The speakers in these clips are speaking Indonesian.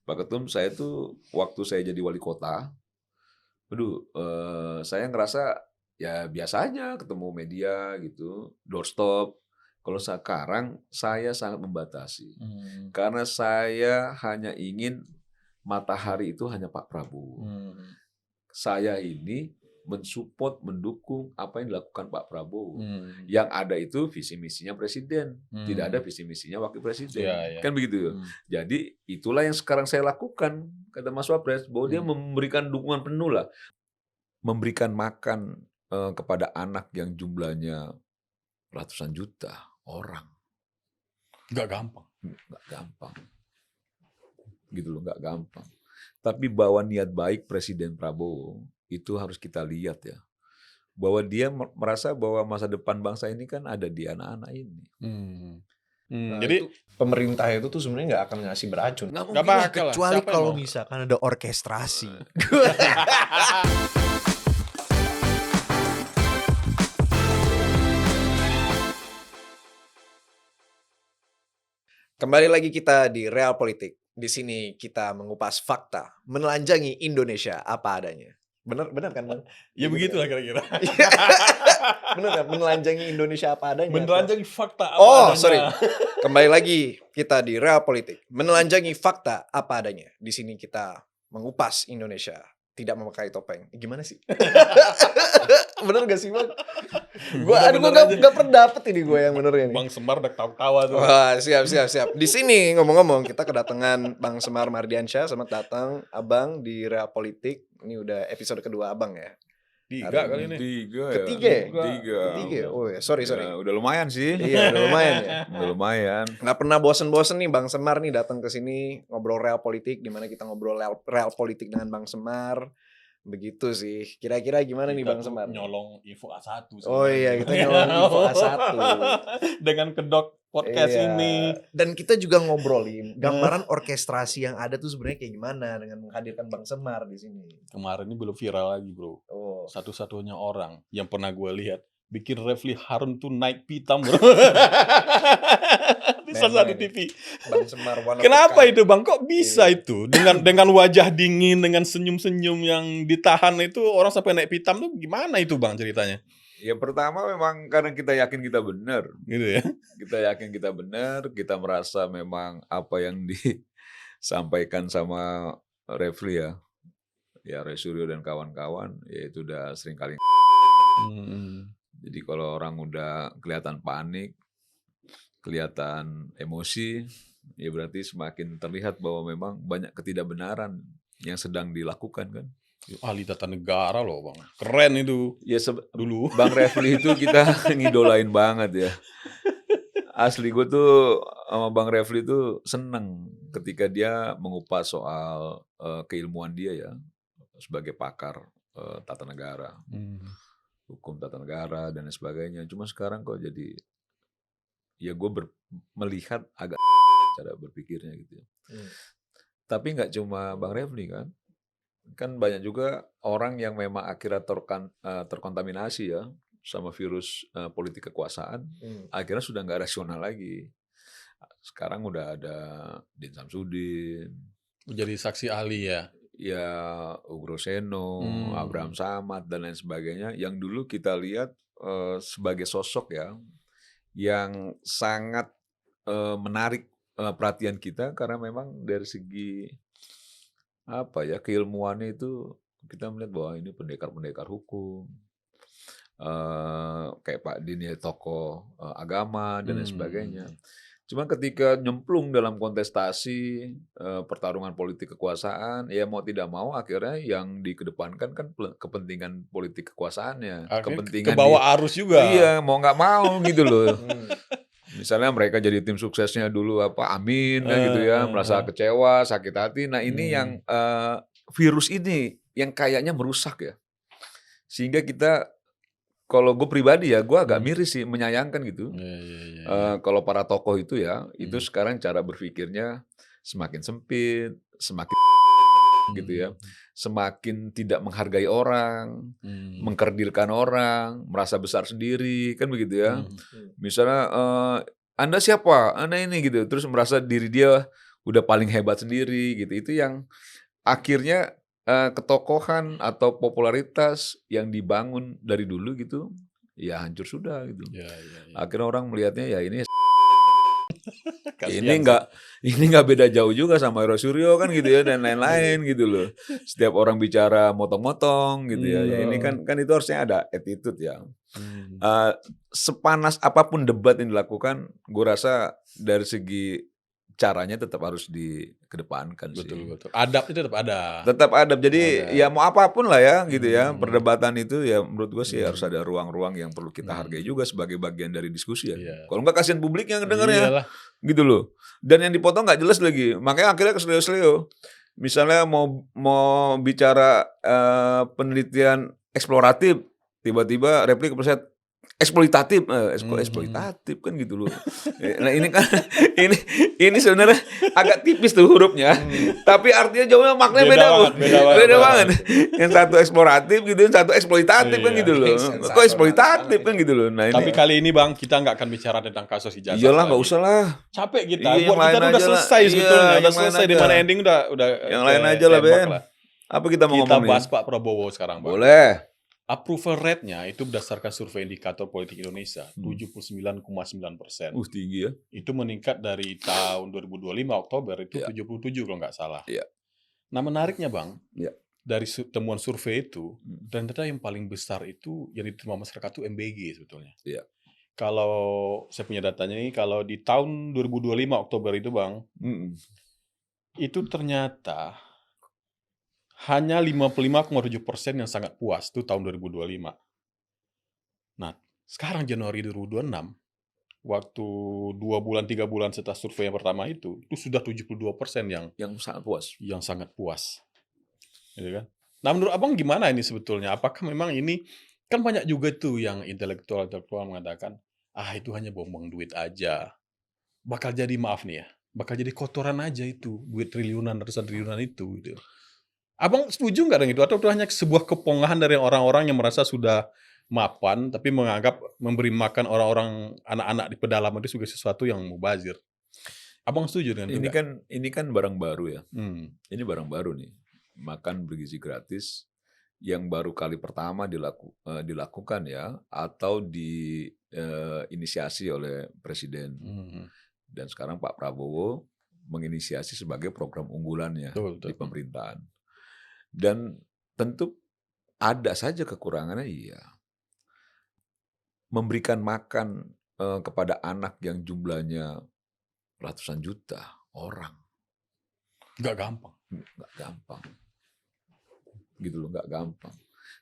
Pak Ketum, saya tuh waktu saya jadi wali kota, saya ngerasa ya biasa aja ketemu media gitu, doorstop. Kalau sekarang saya sangat membatasi. Karena saya hanya ingin matahari itu hanya Pak Prabowo. Saya ini mensupport, mendukung apa yang dilakukan Pak Prabowo. Yang ada itu visi misinya presiden, tidak ada visi misinya wakil presiden. Kan begitu. Jadi itulah yang sekarang saya lakukan, kata Mas Wapres, bahwa dia memberikan dukungan penuh lah. Memberikan makan kepada anak yang jumlahnya ratusan juta orang. Nggak gampang. Nggak gampang. Gitu loh, nggak gampang. Tapi bahwa niat baik Presiden Prabowo itu harus kita lihat ya. Bahwa dia merasa bahwa masa depan bangsa ini kan ada di anak-anak ini. Nah, Jadi pemerintah itu tuh sebenarnya nggak akan ngasih beracun. Nggak nggak mungkin lah. bakal lah. Kecuali Siapa yang kalau mau? misalkan ada orkestrasi. Kembali lagi kita di Real Politik. Di sini kita mengupas fakta, menelanjangi Indonesia apa adanya. Bener kan, Bang? Ya begitulah kira-kira. Bener kan? Menelanjangi Indonesia apa adanya. Menelanjangi fakta apa Oh, adanya. sorry. Kembali lagi kita di Real Politik. Menelanjangi fakta apa adanya. Di sini kita mengupas Indonesia. Tidak memakai topeng. Gimana sih? Bener gak sih, Bang? Gue gak pernah dapet ini gue yang benernya nih. Bang Semar udah tawa tuh. Wah, siap. Di sini ngomong-ngomong kita kedatangan Bang Semar Mardiansyah. Selamat datang Abang di Real Politik. Ini udah episode kedua Abang ya. Tiga kali ini. Ketiga. Ketiga. Oh ya, sorry. Ya, udah lumayan sih. Iya, udah lumayan ya. Udah lumayan. Nggak pernah bosen-bosen nih Bang Semar nih datang ke sini ngobrol Real Politik, di mana kita ngobrol Real Politik dengan Bang Semar. Begitu sih. Kira-kira gimana nih Bang Semar? Nyolong info A1 sebenarnya. Oh iya, kita nyolong info A1. Dengan kedok podcast Iya. ini. Dan kita juga ngobrolin gambaran orkestrasi yang ada tuh sebenarnya kayak gimana dengan menghadirkan Bang Semar di sini. Kemarin ini belum viral lagi, Bro. Oh. Satu-satunya orang yang pernah gue lihat bikin Refli Harun tuh naik pitam, Bro. Di salah satu TV. Bang Semar one of Kenapa a kind. itu, Bang? Kok bisa itu? Dengan wajah dingin, dengan senyum-senyum yang ditahan itu orang sampai naik pitam tuh gimana itu, Bang, ceritanya? Ya pertama memang karena kita yakin kita benar. Gitu ya. Kita yakin kita benar, kita merasa memang apa yang disampaikan sama Refli ya Resuryo dan kawan-kawan, ya itu udah sering kali. Jadi kalau orang udah kelihatan panik, kelihatan emosi, ya berarti semakin terlihat bahwa memang banyak ketidakbenaran yang sedang dilakukan kan. Ahli tata negara loh, Bang. Keren itu. Ya Dulu. Bang Refli itu kita ngidolain banget ya. Asli gue tuh sama Bang Refli tuh seneng ketika dia mengupas soal keilmuan dia ya sebagai pakar tata negara, hukum tata negara dan sebagainya. Cuma sekarang kok jadi ya gue melihat agak cara berpikirnya gitu. Tapi nggak cuma Bang Refli kan banyak juga orang yang memang akhirnya terkontaminasi ya sama virus politik kekuasaan, akhirnya sudah nggak rasional lagi. Sekarang udah ada Din Samsudin, Jadi saksi ahli ya. ya Ugro Seno, Abraham Samad dan lain sebagainya, yang dulu kita lihat sebagai sosok ya yang sangat menarik perhatian kita karena memang dari segi apa ya keilmuannya itu kita melihat bahwa ini pendekar-pendekar hukum, kayak Pak Din ya tokoh agama dan lain sebagainya. Cuma ketika nyemplung dalam kontestasi pertarungan politik kekuasaan, ya mau tidak mau akhirnya yang dikedepankan kan kepentingan politik kekuasaannya, kepentingan kebawa arus juga. Iya, mau nggak mau gitu loh. Misalnya mereka jadi tim suksesnya dulu Amin gitu ya, merasa kecewa, sakit hati. Nah ini yang virus ini yang kayaknya merusak ya. Sehingga kita, kalau gue pribadi ya, gue agak miris sih, menyayangkan gitu. Kalau para tokoh itu ya, itu sekarang cara berpikirnya semakin sempit, semakin gitu ya, semakin tidak menghargai orang, mengkerdilkan orang, merasa besar sendiri, kan begitu ya. Misalnya, Anda siapa? Anda ini gitu, terus merasa diri dia udah paling hebat sendiri gitu. Itu yang akhirnya ketokohan atau popularitas yang dibangun dari dulu gitu, ya hancur sudah gitu. Ya, ya, ya. Akhirnya orang melihatnya ya ini Kasihan sih. nggak beda jauh juga sama Hero Suryo kan gitu ya dan lain-lain gitu loh. Setiap orang bicara motong-motong gitu ya. Ya ini kan itu harusnya ada attitude ya. Sepanas apapun debat yang dilakukan, gue rasa dari segi caranya tetap harus dikedepankan sih. Betul. Adab itu tetap ada. Tetap adab. Jadi Ada. ya mau apapun lah ya gitu ya. Perdebatan itu ya menurut gue sih harus ada ruang-ruang yang perlu kita hargai juga sebagai bagian dari diskusi ya. Iya. Kalau nggak kasihan publik yang dengarnya. Iyalah. Gitu loh. Dan yang dipotong nggak jelas lagi. Makanya akhirnya keseleo-seleo. Misalnya mau bicara penelitian eksploratif, tiba-tiba replik kepreset eksploitatif, eksploitatif kan gitu loh. Nah ini kan ini sebenarnya agak tipis tuh hurufnya, tapi artinya jauhnya maknanya beda banget. Yang satu eksploratif gitu, yang satu eksploitatif kan gitu loh. Kok eksploitatif kan gitu loh. Nah, Tapi kali ini Bang, kita nggak akan bicara tentang kasus ijazah. Iyalah nggak lagi. usah lah. Capek kita. Iya, Buat kita udah selesai sebetulnya. Udah selesai di mana ending udah yang lain aja lah Ben. Apa kita mau Kita ngomong bahas nih? Pak Prabowo sekarang Bang. Boleh. Approval rate-nya itu berdasarkan survei indikator politik Indonesia 79,9%. Tinggi ya. Itu meningkat dari tahun 2025 Oktober itu 77 kalau nggak salah. Iya. Nah menariknya Bang, Iya. dari temuan survei itu, ternyata yang paling besar itu yang diterima masyarakat itu MBG sebetulnya. Iya. Kalau saya punya datanya ini, kalau di tahun 2025 Oktober itu Bang, itu ternyata hanya 55,7% yang sangat puas itu tahun 2025. Nah, sekarang Januari 2026, waktu 2 bulan 3 bulan setelah survei yang pertama itu sudah 72% yang sangat puas. Yang sangat puas. Gitu kan? Nah, menurut Abang gimana ini sebetulnya? Apakah memang ini kan banyak juga tuh yang intelektual mengatakan, itu hanya buang-buang duit aja. Bakal jadi maaf nih ya, bakal jadi kotoran aja itu, duit triliunan, ratusan triliunan itu gitu. Abang setuju nggak dengan itu? Atau itu hanya sebuah kepongahan dari orang-orang yang merasa sudah mapan, tapi menganggap memberi makan orang-orang anak-anak di pedalaman itu sebagai sesuatu yang mubazir? Abang setuju dengan itu? Ini kan barang baru ya. Hmm. Ini barang baru nih. Makan bergizi gratis yang baru kali pertama dilakukan ya, atau diinisiasi oleh Presiden. Dan sekarang Pak Prabowo menginisiasi sebagai program unggulannya di pemerintahan. Dan tentu ada saja kekurangannya, iya. Memberikan makan kepada anak yang jumlahnya ratusan juta orang. Nggak gampang. Nggak gampang. Gitu loh, nggak gampang.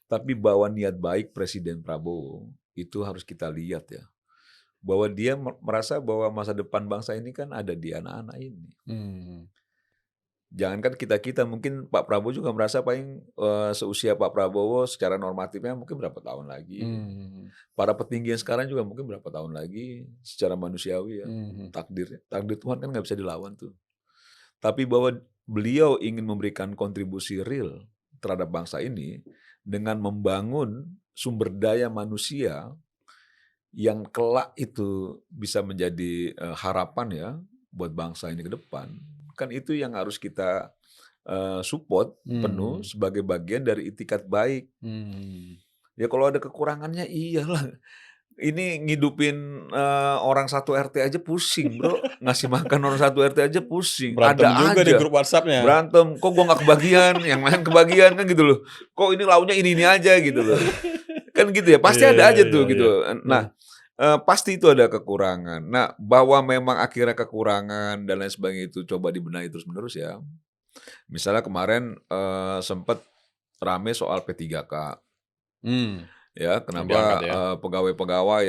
Tapi bahwa niat baik Presiden Prabowo itu harus kita lihat ya. Bahwa dia merasa bahwa masa depan bangsa ini kan ada di anak-anak ini. Jangankan kita mungkin Pak Prabowo juga merasa paling seusia Pak Prabowo secara normatifnya mungkin berapa tahun lagi. Para petinggi yang sekarang juga mungkin berapa tahun lagi secara manusiawi ya. Takdir Tuhan kan nggak bisa dilawan tuh. Tapi bahwa beliau ingin memberikan kontribusi real terhadap bangsa ini dengan membangun sumber daya manusia yang kelak itu bisa menjadi harapan ya buat bangsa ini ke depan. Kan itu yang harus kita support penuh sebagai bagian dari itikat baik. Ya kalau ada kekurangannya iyalah. Ini ngidupin orang satu RT aja pusing bro. Ngasih makan orang satu RT aja pusing. Berantem ada juga aja di grup WhatsApp-nya. Berantem, kok gua gak kebagian, yang lain kebagian kan gitu loh. Kok ini launya ini aja gitu loh. Kan gitu ya, pasti ada aja tuh gitu. Nah, pasti itu ada kekurangan. Nah, bahwa memang akhirnya kekurangan dan lain sebagainya itu coba dibenahi terus-menerus ya. Misalnya kemarin sempat rame soal P3K. Ya, kenapa pegawai-pegawai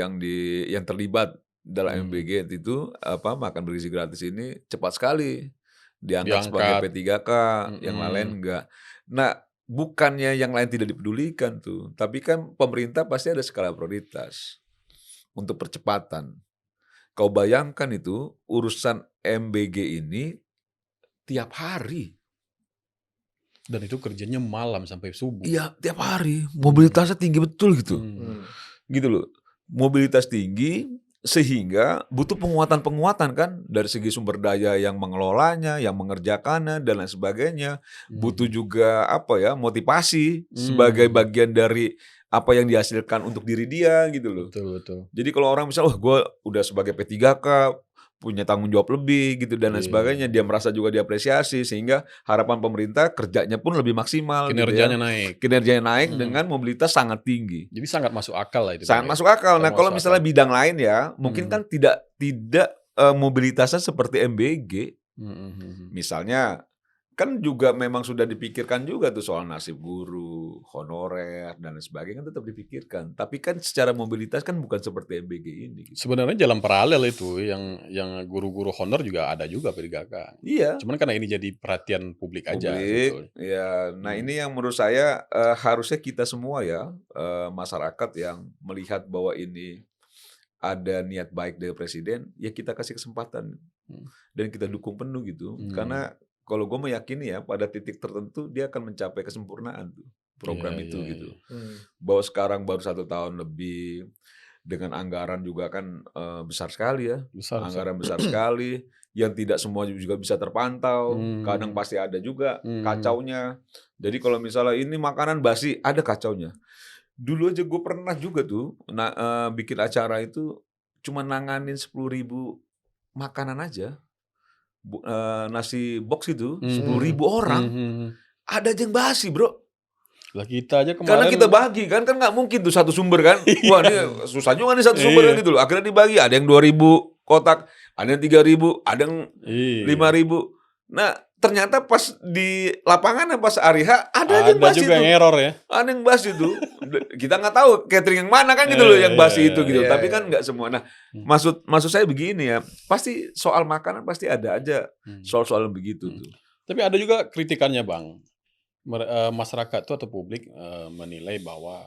yang terlibat dalam MBG itu makan bergizi gratis ini cepat sekali diangkat sebagai P3K, yang lain enggak. Nah, bukannya yang lain tidak dipedulikan tuh, tapi kan pemerintah pasti ada skala prioritas untuk percepatan. Kau bayangkan itu urusan MBG ini tiap hari. Dan itu kerjanya malam sampai subuh. Iya, tiap hari. Mobilitasnya tinggi betul gitu. Gitu loh. Mobilitas tinggi sehingga butuh penguatan-penguatan kan dari segi sumber daya yang mengelolanya, yang mengerjakannya dan lain sebagainya. Butuh Mhm. juga apa ya, motivasi sebagai Mhm. bagian dari apa yang dihasilkan untuk diri dia gitu loh. Betul betul. Jadi kalau orang misal, wah gue udah sebagai P3K, punya tanggung jawab lebih gitu dan lain sebagainya, dia Iya. merasa juga diapresiasi sehingga harapan pemerintah kerjanya pun lebih maksimal gitu ya. Kinerjanya naik. Kinerjanya naik Mhm. dengan mobilitas sangat tinggi. Jadi sangat masuk akal lah itu, Bang, Sangat ya? masuk akal. Nah, Sangat kalau masuk misalnya akal. bidang lain ya, mungkin Mhm. kan tidak mobilitasnya seperti MBG. Mhm mhm. Misalnya, kan juga memang sudah dipikirkan juga tuh soal nasib guru, honorer, dan lain sebagainya kan tetap dipikirkan. Tapi kan secara mobilitas kan bukan seperti MBG ini gitu. Sebenarnya jalan paralel itu yang guru-guru honor juga ada juga P3K. Iya, Cuman karena ini jadi perhatian publik aja publik. sebetulnya. Ya, nah Mhm. ini yang menurut saya harusnya kita semua ya, masyarakat yang melihat bahwa ini ada niat baik dari presiden, ya kita kasih kesempatan Mhm. dan kita dukung penuh gitu. Mmm. Karena kalau gue meyakini ya pada titik tertentu dia akan mencapai kesempurnaan tuh Iya program itu iya gitu. iya. Bahwa sekarang baru 1 tahun lebih dengan anggaran juga kan besar sekali ya, Besar besar. anggaran besar sekali yang tidak semua juga bisa terpantau. Kadang Mmm. pasti ada juga Mhm. kacaunya. Jadi kalau misalnya ini makanan basi ada kacaunya. Dulu aja gue pernah juga tuh bikin acara itu cuma nanganin 10.000 makanan aja. Nasi box itu sepuluh Mhm. ribu Mhm orang, mhm. ada aja yang basi Bro. Lah kita aja Karena kita kemarin bagi kan nggak mungkin tuh satu sumber kan. Wah iya. ini susah juga nih satu sumber kan Iya. gitu loh. Akhirnya dibagi, ada yang 2.000 kotak, ada yang 3.000, ada yang Iya. 5.000. Nah ternyata pas di lapangan pas hari H, ada aja yang Ada basi juga yang tuh. error ya. Ada yang basi tuh. Kita nggak tahu catering yang mana kan gitu loh Iya yang iya basi iya itu gitu. iya. Iya, Tapi iya. kan nggak semua. Nah, Mmm. maksud saya begini ya, pasti soal makanan pasti ada aja Mhm. soal-soal begitu Mhm. tuh. Tapi ada juga kritikannya, Bang. Masyarakat tuh atau publik, menilai bahwa,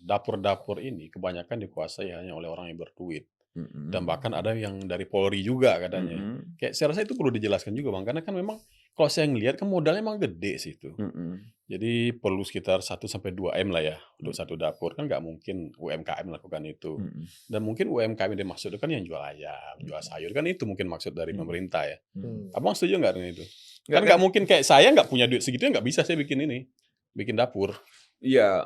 dapur-dapur ini kebanyakan dikuasai hanya oleh orang yang berduit. Dan bahkan Mhm. ada yang dari Polri juga katanya. Mhm. Kayak saya rasa itu perlu dijelaskan juga, Bang, karena kan memang kalau saya ngelihat kan modalnya emang gede sih itu. Mhm. Jadi perlu sekitar 1 sampai 2 M lah ya untuk Mhm. satu dapur, kan nggak mungkin UMKM melakukan itu. Mhm. Dan mungkin UMKM yang dimaksud itu kan yang jual ayam, jual sayur, kan itu mungkin maksud dari Mhm. pemerintah ya. Mhm. Abang setuju nggak dengan itu? Nggak Kan kan nggak mungkin kayak saya nggak punya duit segitu ya nggak bisa saya bikin ini, bikin dapur. iya,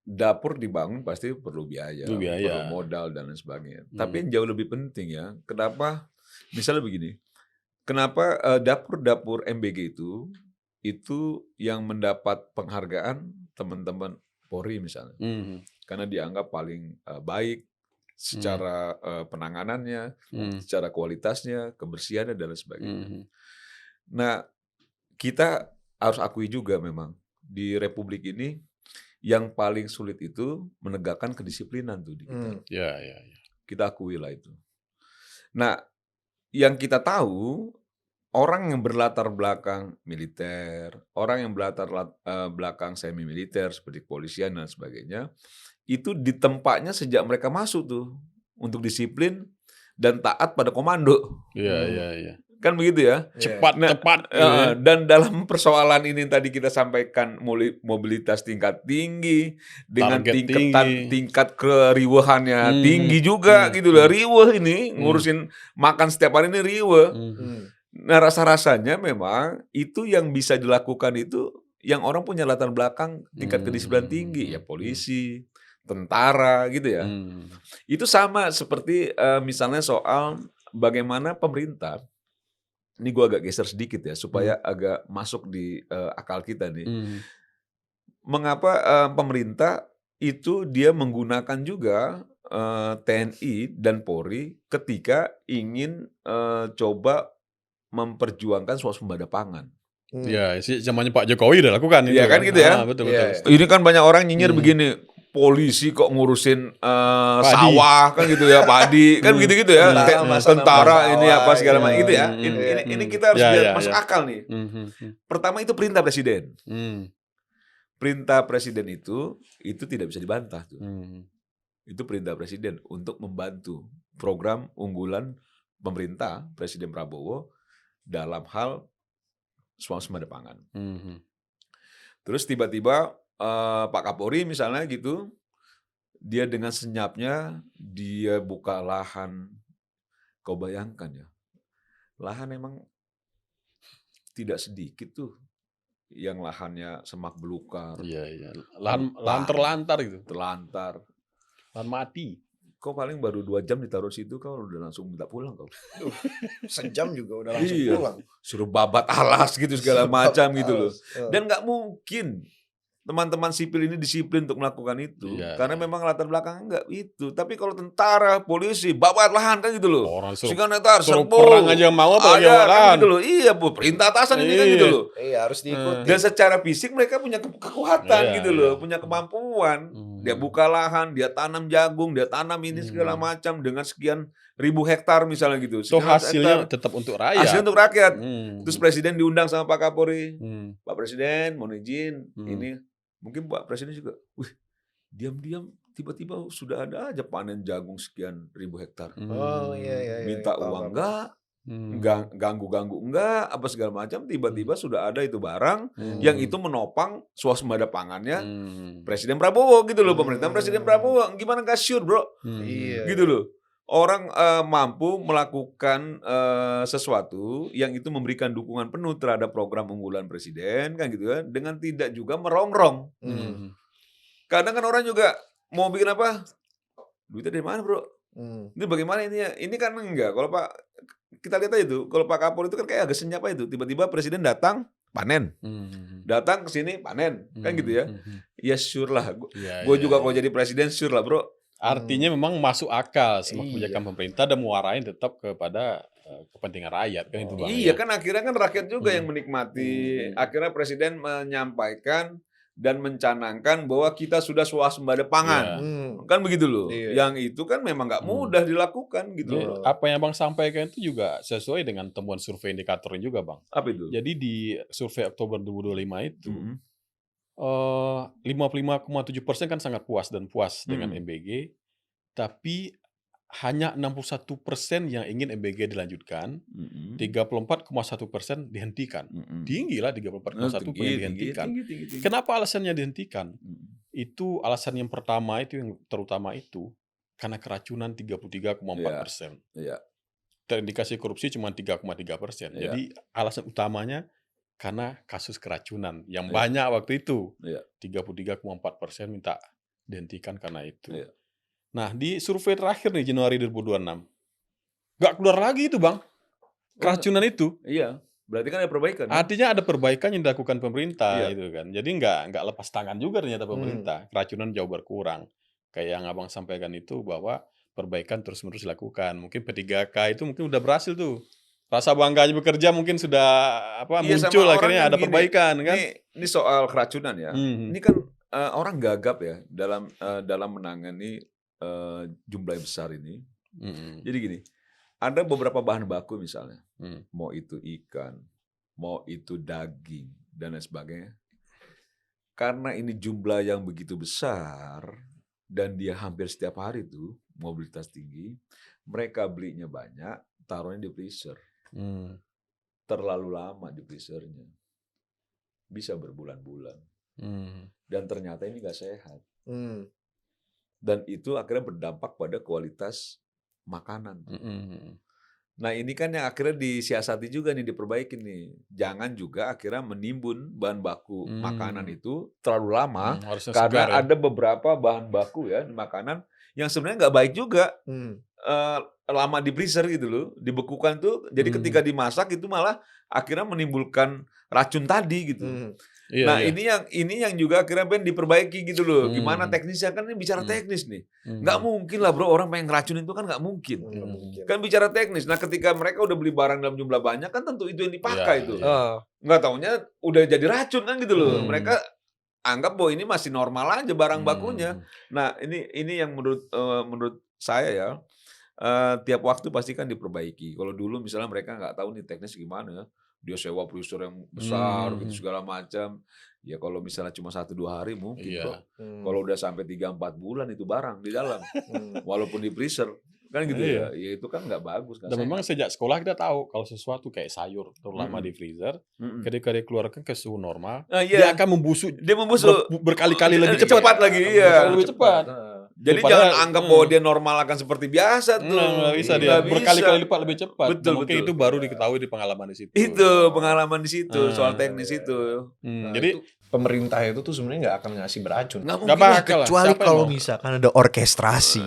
dapur dibangun pasti perlu Itu biaya, perlu biaya. modal dan lain sebagainya. Tapi Mhm. yang jauh lebih penting ya, kenapa misalnya begini, kenapa, dapur-dapur MBG itu yang mendapat penghargaan teman-teman Polri misalnya. Mhm. Karena dianggap paling, baik Mmm. secara, penanganannya, Mhm. secara kualitasnya, kebersihannya dan lain sebagainya. Mhm. Nah, kita harus akui juga memang di republik ini yang paling sulit itu menegakkan kedisiplinan tuh di kita. Iya iya iya. Kita akuilah itu. Nah, yang kita tahu orang yang berlatar belakang militer, orang yang belakang semi militer seperti kepolisian dan sebagainya, itu ditempatnya sejak mereka masuk tuh untuk disiplin dan taat pada komando. Iya iya iya. Kan begitu ya? Iya. Cepat Nah, tepat gitu ya. dan dalam persoalan ini tadi kita sampaikan mobilitas tingkat tinggi dengan Target tinggi. tingkat keriuhannya Mhm. tinggi juga Mhm. gitu loh. Mhm. Riweuh ini Mhm. ngurusin makan setiap hari ini riweuh. Mhm. Nah, rasa-rasanya memang itu yang bisa dilakukan itu yang orang punya latar belakang tingkat kedisiplinan tinggi, ya Mhm. polisi, tentara gitu ya. Mhm. Itu sama seperti misalnya soal bagaimana pemerintah, ini gue agak geser sedikit ya supaya Mhm. agak masuk di akal kita nih. Mhm. Mengapa pemerintah itu dia menggunakan juga TNI dan Polri ketika ingin coba memperjuangkan swasembada pangan. Iya, zamannya Pak Jokowi udah lakukan itu Iya kan kan. gitu ya? Betul Iya, betul, iya. setuju. Ini kan banyak orang nyinyir Mhm. begini, polisi kok ngurusin Padi. sawah kan gitu ya, padi kan Mhm. gitu-gitu ya, Mhm. kayak Masa tentara nambah ini apa sawah, segala iya. macam gitu ya. Mhm. Ini Mhm. kita harus Ya lihat ya masuk ya. akal nih. Mhm. Mhm. Pertama itu perintah presiden. Mhm. Perintah presiden itu tidak bisa dibantah tuh. Mhm. Itu perintah presiden untuk membantu program unggulan pemerintah Presiden Prabowo dalam hal swasembada pangan. Mhm. Terus tiba-tiba Pak Kapolri misalnya gitu Dia dengan senyapnya, dia buka lahan. Kau bayangkan ya, lahan emang tidak sedikit tuh yang lahannya semak belukar, Iya. Lahan hutan, terlantar itu. terlantar. Lahan mati. Kau paling baru 2 jam ditaruh situ, kau udah langsung minta pulang kau. Sejam juga udah langsung Iya, pulang. suruh babat alas gitu segala macam gitu loh. Dan Dan nggak mungkin teman-teman sipil ini disiplin untuk melakukan itu, Iya. karena memang latar belakang nggak itu. Tapi kalau tentara, polisi, babat lahan kan gitu loh. Orang suruh Siganetar, suruh serbu, perang aja mau apalagi ada kan lahan. gitu loh. Iya, Bu, perintah atasan ini kan Iya. gitu loh. harus diikuti. Dan secara fisik mereka punya kekuatan Iya, gitu loh, iya. punya kemampuan. Dia Hmm. buka lahan, dia tanam jagung, dia tanam ini segala macam dengan sekian ribu hektar misalnya gitu. So Sekian hasilnya hektar. tetap untuk rakyat. Hasil untuk rakyat. Hmm. Terus presiden diundang sama Pak Kapolri. Hmm. Pak Presiden mau izin Hmm. ini. Mungkin Pak Presiden juga, wih, diam-diam tiba-tiba sudah ada aja panen jagung sekian ribu hektar. Oh iya. Minta Paham, uang paham. enggak, Hmm. ganggu-ganggu enggak, apa segala macam, tiba-tiba sudah ada itu barang Hmm. yang itu menopang swasembada pangannya Hmm. Presiden Prabowo gitu loh, pemerintahan Presiden Prabowo. Gimana nggak sure, bro? Hmm. Iya. Gitu loh. Orang mampu melakukan sesuatu yang itu memberikan dukungan penuh terhadap program unggulan presiden kan gitu kan, dengan tidak juga merongrong. Hmm. Kadang kan orang juga mau bikin apa? Duitnya dari mana, bro? Hmm. Ini bagaimana ini ya? Ini kan enggak. Kalau Pak, kita lihat aja itu, kalau Pak Kapolri itu kan kayak agak senyap aja itu. Tiba-tiba presiden datang panen, Hmm. datang ke sini panen, kan gitu ya. Hmm. Ya sure lah. Iya, Gue iya, juga iya. kalau jadi presiden sure lah, bro. Artinya memang masuk akal semua Iya. kebijakan pemerintah dan muarahin tetap kepada kepentingan rakyat kan itu Bang. Iya ya? kan akhirnya kan rakyat juga yang Hmm. menikmati. Hmm. Akhirnya presiden menyampaikan dan mencanangkan bahwa kita sudah swasembada pangan. Hmm. Kan begitu loh. Iya. Yang itu kan memang nggak mudah dilakukan gitu Jadi, loh. apa yang Bang sampaikan itu juga sesuai dengan temuan survei indikatornya juga Bang. Apa itu? Jadi di survei Oktober 2025 itu Mm-mm. 55,7% kan sangat puas dengan Hmm. MBG, tapi hanya 61% yang ingin MBG dilanjutkan, Mm-mm. 34,1% dihentikan. Mm-mm. Tinggi lah 34,1 pengen dihentikan. Tinggi. Kenapa alasannya dihentikan? Mm. Itu alasan yang pertama itu yang terutama itu karena keracunan 33,4%. Iya. Terindikasi korupsi cuma 3,3%. Iya. Jadi alasan utamanya karena kasus keracunan yang Iya. banyak waktu itu. Iya. 33,4% minta dihentikan karena itu. Iya. Nah, di survei terakhir nih Januari 2026, nggak keluar lagi itu Bang, keracunan itu. Iya. Berarti kan ada perbaikan. Kan? Artinya ada perbaikan yang dilakukan pemerintah Iya. gitu kan. Jadi nggak lepas tangan juga ternyata pemerintah. Keracunan jauh berkurang. Kayak yang Abang sampaikan itu bahwa perbaikan terus-menerus dilakukan. Mungkin P3K itu mungkin udah berhasil tuh. Rasa bangganya bekerja mungkin sudah Iya, sama muncul orang akhirnya kan ada gini, perbaikan kan. Ini soal keracunan ya. Mhm. Ini kan orang gagap ya dalam menangani jumlah yang besar ini. Mhm. Jadi gini, ada beberapa bahan baku misalnya, Hmm. mau itu ikan, mau itu daging dan lain sebagainya. Karena ini jumlah yang begitu besar dan dia hampir setiap hari tuh mobilitas tinggi, mereka belinya banyak, taruhnya di freezer. Hmm. Terlalu lama di freezernya, bisa berbulan-bulan. Hmm. Dan ternyata ini nggak sehat. Hmm. Dan itu akhirnya berdampak pada kualitas makanan. Hmm. Nah ini kan yang akhirnya disiasati juga nih, diperbaiki nih. Jangan juga akhirnya menimbun bahan baku makanan itu terlalu lama. Harusnya Karena segar ya. ada beberapa bahan baku ya di makanan yang sebenarnya nggak baik juga. Lama di freezer gitu loh, dibekukan tuh. Jadi ketika dimasak itu malah akhirnya menimbulkan racun tadi gitu. Iya, Nah iya. ini yang juga akhirnya Ben diperbaiki gitu loh. Gimana teknisnya, kan ini bicara teknis nih. Nggak mungkin lah bro, orang pengen ngeracunin itu kan nggak mungkin. Kan bicara teknis. Nah ketika mereka udah beli barang dalam jumlah banyak kan tentu itu yang dipakai Iya, tuh. iya. Nggak taunya udah jadi racun kan gitu loh. Mereka anggap bahwa ini masih normal aja barang bakunya. Nah ini yang menurut saya ya, tiap waktu pasti kan diperbaiki. Kalau dulu misalnya mereka nggak tahu nih teknis gimana, dia sewa freezer yang besar gitu segala macam. Ya kalau misalnya cuma 1-2 hari mungkin kok. Kalau udah sampai 3-4 bulan itu barang di dalam, walaupun di freezer kan gitu ya. Ya itu kan nggak bagus. Dan memang sejak sekolah kita tahu kalau sesuatu kayak sayur terlama di freezer, ketika dikeluarkan ke suhu normal, dia akan membusuk. Dia membusuk berkali-kali lebih cepat lagi. Iya. Lebih cepat. Jadi Daripada jangan anggap bahwa dia normal akan seperti biasa tuh. nggak bisa dia Nggak bisa. berkali-kali lipat lebih cepat. Betul, Mungkin betul. itu baru diketahui di pengalaman di situ. Itu pengalaman di situ, soal teknis iya, itu. Nah, Jadi itu pemerintah itu tuh sebenarnya nggak akan ngasih beracun. Nggak nggak mungkin lah. bakal lah. Kecuali Siapa yang kalau mau? misalkan ada orkestrasi.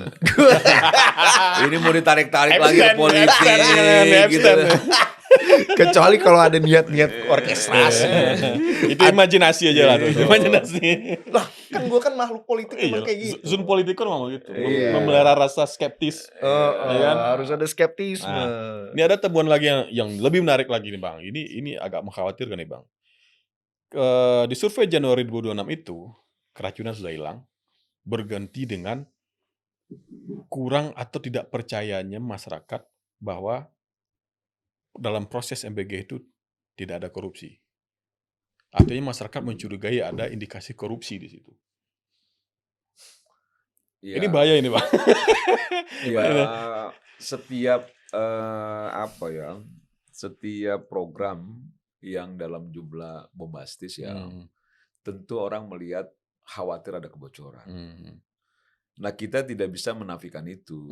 Ini mau ditarik-tarik lagi ke Epstein, politik Epstein, gitu. Epstein. Kecuali kalau ada niat-niat orkestrasi. Itu imajinasi aja lah tuh. Imajinasi. Lah, kan gue kan makhluk politik Iya, emang kayak gitu. Zon politik kan memang gitu. Iya. Memelihara rasa skeptis. Iya kan? harus ada skeptisme. Ini ada temuan lagi yang lebih menarik lagi nih Bang. Ini agak mengkhawatirkan nih Bang. Di survei Januari 2026 itu keracunan sudah hilang, berganti dengan kurang atau tidak percayanya masyarakat bahwa dalam proses MBG itu tidak ada korupsi. Artinya masyarakat mencurigai ada indikasi korupsi di situ. Iya. Ini bahaya ini Bang. Ya, setiap apa ya? Setiap program yang dalam jumlah bombastis ya, tentu orang melihat khawatir ada kebocoran. Nah, kita tidak bisa menafikan itu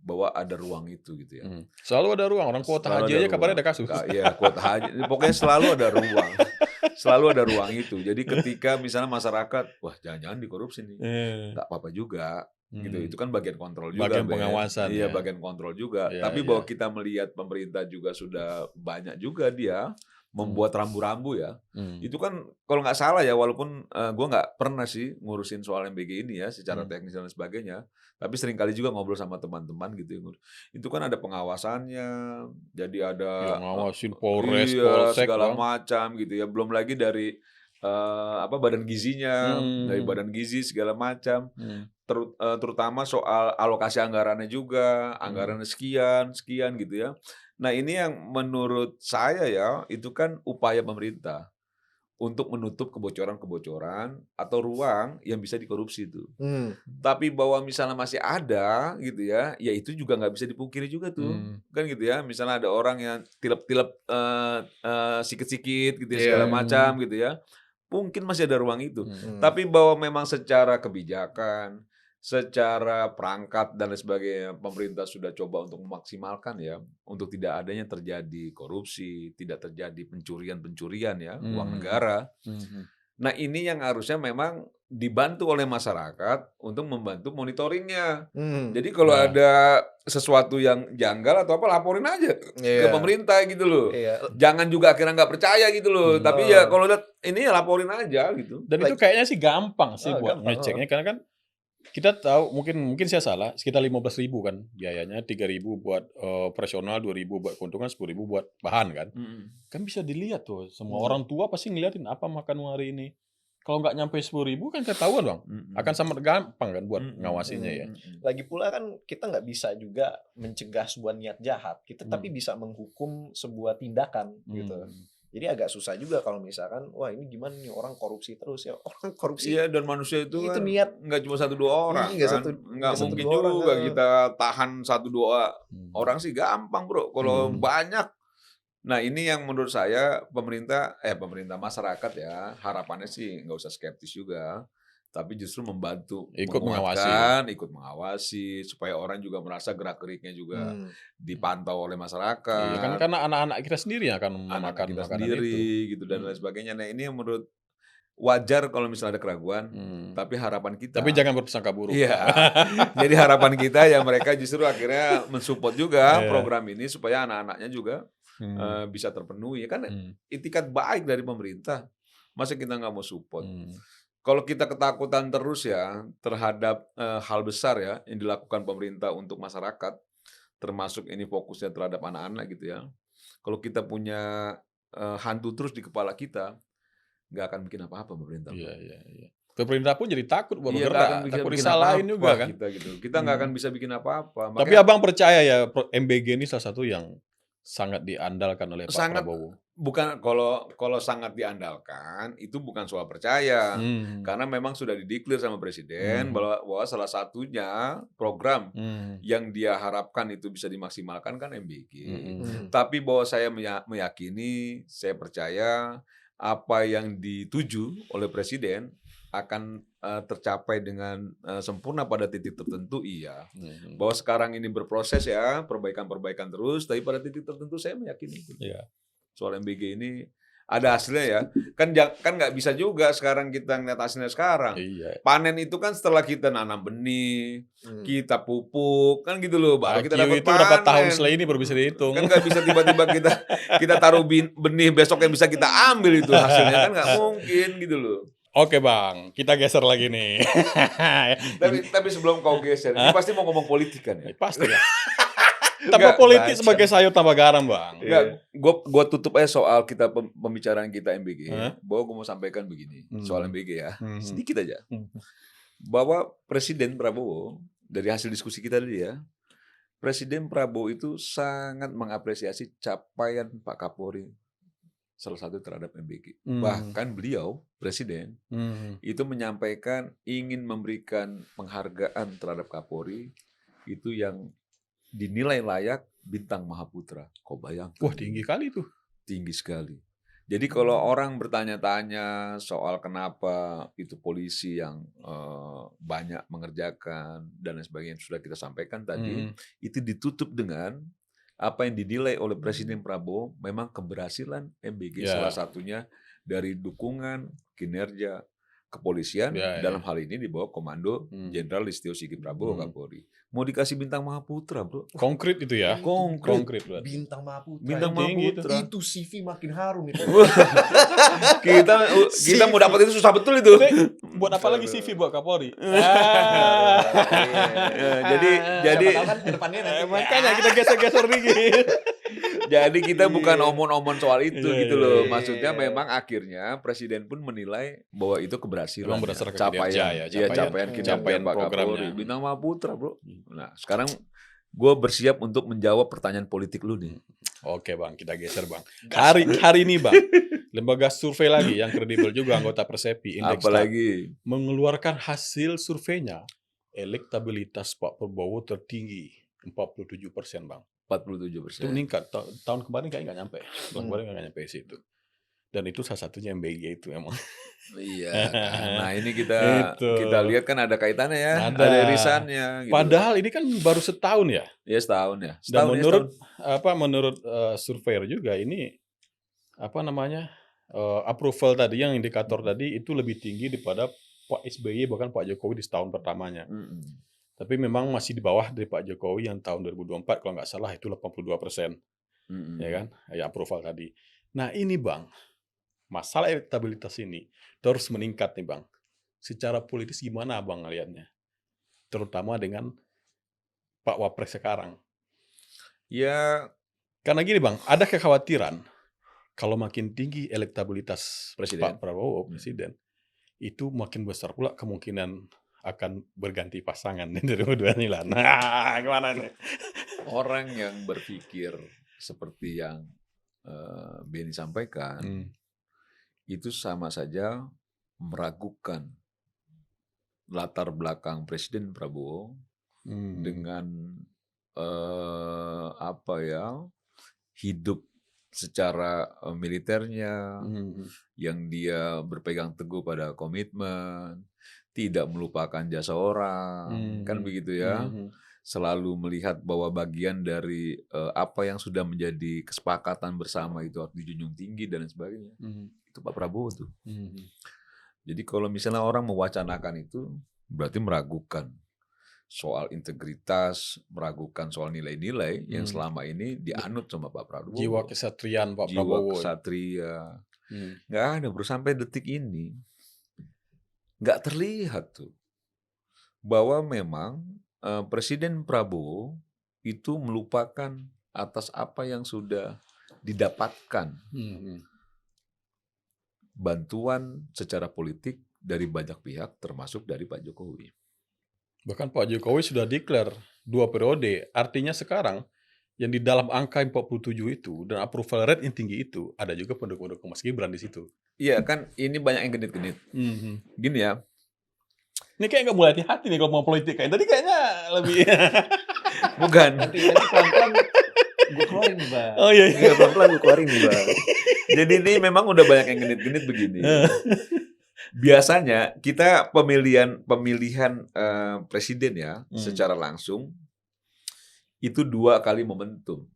bahwa ada ruang itu gitu ya. Selalu ada ruang. Orang kuota Selalu haji ada aja kabarnya ruang. ada kasus. Iya, kuota haji. Pokoknya selalu ada ruang. Selalu ada ruang itu. Jadi ketika misalnya masyarakat, wah jangan-jangan dikorupsi nih. Nggak apa-apa juga. Gitu. Itu kan bagian kontrol juga. Bagian Ben. pengawasan. Iya, Ya. bagian kontrol juga. Iya, Tapi iya. bahwa kita melihat pemerintah juga sudah banyak juga dia membuat rambu-rambu ya. Itu kan kalau nggak salah ya, walaupun gue nggak pernah sih ngurusin soal MBG ini ya secara teknis dan sebagainya, tapi seringkali juga ngobrol sama teman-teman gitu ya. Itu kan ada pengawasannya, jadi ada Yang ngawasin Polres, iya, Polsek, segala Bang. macam gitu ya. Belum lagi dari apa badan gizinya, dari badan gizi segala macam. Terutama soal alokasi anggarannya juga, anggarannya sekian gitu ya. Nah, ini yang menurut saya ya, itu kan upaya pemerintah untuk menutup kebocoran-kebocoran atau ruang yang bisa dikorupsi itu. Tapi bahwa misalnya masih ada gitu ya, ya itu juga nggak bisa dipungkiri juga tuh. Kan gitu ya, misalnya ada orang yang tilep-tilep sikit-sikit gitu ya, segala macam gitu ya. Mungkin masih ada ruang itu. Tapi bahwa memang secara kebijakan, secara perangkat dan lain sebagainya, pemerintah sudah coba untuk memaksimalkan ya, untuk tidak adanya terjadi korupsi, tidak terjadi pencurian-pencurian ya, uang negara. Nah, ini yang harusnya memang dibantu oleh masyarakat untuk membantu monitoringnya. Jadi kalau ada sesuatu yang janggal atau apa, laporin aja ke pemerintah gitu loh. Jangan juga akhirnya nggak percaya gitu loh. Tapi ya kalau lihat ini ya laporin aja gitu. Dan itu kayaknya sih gampang sih buat gampang, ngeceknya, karena kan kita tahu, mungkin saya salah, sekitar 15.000 kan biayanya, 3.000 buat operasional, 2.000 buat keuntungan, 10.000 buat bahan kan. Kan bisa dilihat tuh, semua orang tua pasti ngeliatin apa makan hari ini. Kalau nggak nyampe 10.000 kan ketahuan Bang. Akan sangat gampang kan buat ngawasinya ya. Lagi pula kan kita nggak bisa juga mencegah sebuah niat jahat. Kita tapi bisa menghukum sebuah tindakan gitu. Jadi agak susah juga kalau misalkan, wah ini gimana nih orang korupsi terus ya. Orang korupsi. Iya, dan manusia itu kan niat. nggak cuma 1-2 orang Nggak kan. satu- Nggak nggak mungkin 1-2 orang, juga kita tahan 1-2 orang sih gampang bro. Kalau banyak. Nah, ini yang menurut saya pemerintah masyarakat ya, harapannya sih nggak usah skeptis juga. Tapi justru membantu, Ikut menguatkan, ikut mengawasi, supaya orang juga merasa gerak-geriknya juga dipantau oleh masyarakat. Iya, kan karena anak-anak kita sendiri yang akan anak memakan kita makanan sendiri itu. gitu dan lain sebagainya. Nah, ini yang menurut wajar kalau misalnya ada keraguan, tapi harapan kita. Tapi jangan berprasangka buruk. Iya. Jadi harapan kita ya mereka justru akhirnya mensupport juga program ini supaya anak-anaknya juga bisa terpenuhi. Kan itikat baik dari pemerintah. Masa kita nggak mau support? Kalau kita ketakutan terus ya terhadap hal besar ya yang dilakukan pemerintah untuk masyarakat, termasuk ini fokusnya terhadap anak-anak gitu ya. Kalau kita punya hantu terus di kepala kita, nggak akan bikin apa-apa pemerintah. Iya. Pemerintah pun jadi takut buat Iya, bergerak, takut disalahin juga kan. Kita nggak akan bisa bikin apa-apa. Tapi abang percaya ya MBG ini salah satu yang sangat diandalkan oleh Pak Prabowo. Bukan kalau sangat diandalkan itu bukan soal percaya, karena memang sudah dideklar sama presiden bahwa salah satunya program yang dia harapkan itu bisa dimaksimalkan kan MBG. Tapi bahwa saya meyakini, saya percaya apa yang dituju oleh presiden akan tercapai dengan sempurna pada titik tertentu, iya. Bahwa sekarang ini berproses ya, perbaikan-perbaikan terus, tapi pada titik tertentu saya meyakini itu. Iya. Soal MBG ini ada hasilnya ya. Kan nggak bisa juga sekarang kita ngeliat hasilnya sekarang. Iya. Panen itu kan setelah kita nanam benih, kita pupuk, kan gitu loh, baru kita dapat itu berapa tahun panen. setelah ini baru bisa dihitung. Kan nggak bisa tiba-tiba kita taruh benih besok yang bisa kita ambil itu hasilnya, kan nggak mungkin gitu loh. Oke Bang, kita geser lagi nih. Tapi sebelum kau geser, ini pasti mau ngomong politik kan ya? Pasti lah. Tambah politik sebagai sayur tambah garam Bang. Enggak, gua tutup aja soal kita pembicaraan kita MBG. Bahwa gue mau sampaikan begini soal MBG ya, sedikit aja. Bahwa Presiden Prabowo, dari hasil diskusi kita tadi ya, Presiden Prabowo itu sangat mengapresiasi capaian Pak Kapolri salah satu terhadap MBG. Bahkan beliau, Presiden, itu menyampaikan ingin memberikan penghargaan terhadap Kapolri itu yang dinilai layak bintang Mahaputra. Kau bayangkan? Wah, tinggi kali tuh. Tinggi sekali. Jadi kalau orang bertanya-tanya soal kenapa itu polisi yang banyak mengerjakan dan lain sebagainya yang sudah kita sampaikan tadi, itu ditutup dengan apa yang dinilai oleh Presiden Prabowo memang keberhasilan MBG salah satunya dari dukungan kinerja kepolisian dalam hal ini di bawah komando Jenderal Listio Sigit Prabowo Kapolri. Mau dikasih bintang Mahaputra, bro. Konkret itu ya. Konkret. Bintang Mahaputra. Bintang Mahaputra. Itu CV makin harum itu. kita mau dapat itu susah betul itu. Buat apa lagi CV buat Kapolri? Jadi kan ke depannya nanti. Makanya kita geser-geser dikit. Jadi kita bukan omon-omon soal itu gitu loh. Maksudnya memang akhirnya Presiden pun menilai bahwa itu keberhasilan. Memang berdasarkan capaian kinerja Pak Kapolri. Bintang Mahaputra, bro. Nah, sekarang gue bersiap untuk menjawab pertanyaan politik lu nih. Oke Bang, kita geser Bang. Hari ini Bang, lembaga survei lagi yang kredibel juga anggota Persepi, Indeks apalagi mengeluarkan hasil surveinya, elektabilitas Pak Prabowo tertinggi 47% Bang. 47%. Itu meningkat. Tahun kemarin kayaknya nggak nyampe. Tahun kemarin nggak nyampe situ. Dan itu salah satunya MBG itu emang. Iya. Nah ini kita lihat kan ada kaitannya ya. Ada irisannya. Gitu. Padahal ini kan baru setahun ya. Ya setahun ya. Dan menurut surveyor juga ini approval tadi yang indikator tadi itu lebih tinggi daripada Pak SBY bahkan Pak Jokowi di setahun pertamanya. Tapi memang masih di bawah dari Pak Jokowi yang tahun 2024 kalau nggak salah itu 82%. Ya kan? Ya approval tadi. Nah ini Bang, masalah elektabilitas ini terus meningkat nih Bang. Secara politis gimana Bang ngelihatnya? Terutama dengan Pak Wapres sekarang. Ya, karena gini Bang, ada kekhawatiran kalau makin tinggi elektabilitas Pak Prabowo Presiden, itu makin besar pula kemungkinan akan berganti pasangan di 2029. Nah, gimana nih? Orang yang berpikir seperti yang Benny sampaikan, itu sama saja meragukan latar belakang Presiden Prabowo dengan hidup secara militernya, yang dia berpegang teguh pada komitmen, tidak melupakan jasa orang, kan begitu ya. Selalu melihat bahwa bagian dari apa yang sudah menjadi kesepakatan bersama itu harus dijunjung tinggi dan sebagainya. Itu Pak Prabowo tuh. Jadi kalau misalnya orang mewacanakan itu, berarti meragukan soal integritas, meragukan soal nilai-nilai yang selama ini dianut sama Pak Prabowo. Jiwa kesatriaan Pak Prabowo. Jiwa kesatria. Nggak ada, bro. Sampai detik ini nggak terlihat tuh bahwa memang Presiden Prabowo itu melupakan atas apa yang sudah didapatkan bantuan secara politik dari banyak pihak, termasuk dari Pak Jokowi. Bahkan Pak Jokowi sudah declare 2 periode. Artinya sekarang yang di dalam angka 47 itu dan approval rate yang tinggi itu ada juga pendukung-pendukung Mas Gibran di situ. Iya kan, ini banyak yang genit-genit. Gini ya. Ini kayak nggak mulai hati-hati nih kalau mau politik. Tadi kayaknya lebih. Bukan. Nanti pelan-pelan Gue keluarin nih, Bang. Oh iya. Iya, pelan-pelan gue keluarin nih, Bang. Jadi ini memang udah banyak yang genit-genit begini. Biasanya kita pemilihan presiden ya secara langsung itu 2 kali momentum.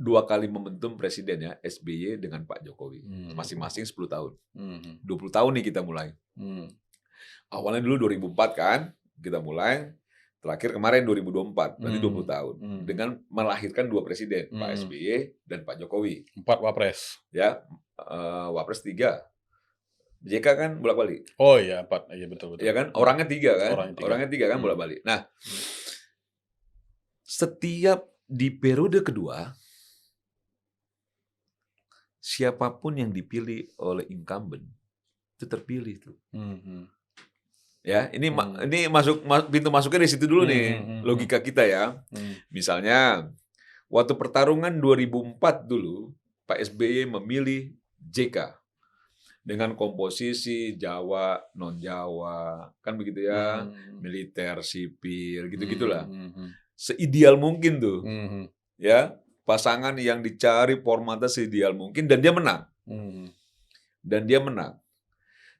2 kali momentum presiden ya, SBY dengan Pak Jokowi. Masing-masing 10 tahun. 20 tahun nih kita mulai. Awalnya dulu 2004 kan, kita mulai. Terakhir kemarin 2024, berarti 20 tahun. Dengan melahirkan 2 presiden, Pak SBY dan Pak Jokowi. 4 wapres. Ya, wapres 3. JK kan bolak-balik. Oh iya, 4. Iya betul. Iya kan? Orangnya 3 kan? Orangnya 3 kan bolak-balik. Nah, setiap di periode kedua, siapapun yang dipilih oleh incumbent itu terpilih tuh. Ya, ini pintu masuknya di situ dulu nih, logika kita ya. Misalnya waktu pertarungan 2004 dulu, Pak SBY memilih JK dengan komposisi Jawa, non Jawa, kan begitu ya, militer, sipil, gitu-gitulah. Seideal mungkin tuh, ya. Pasangan yang dicari formatnya seideal mungkin dan dia menang.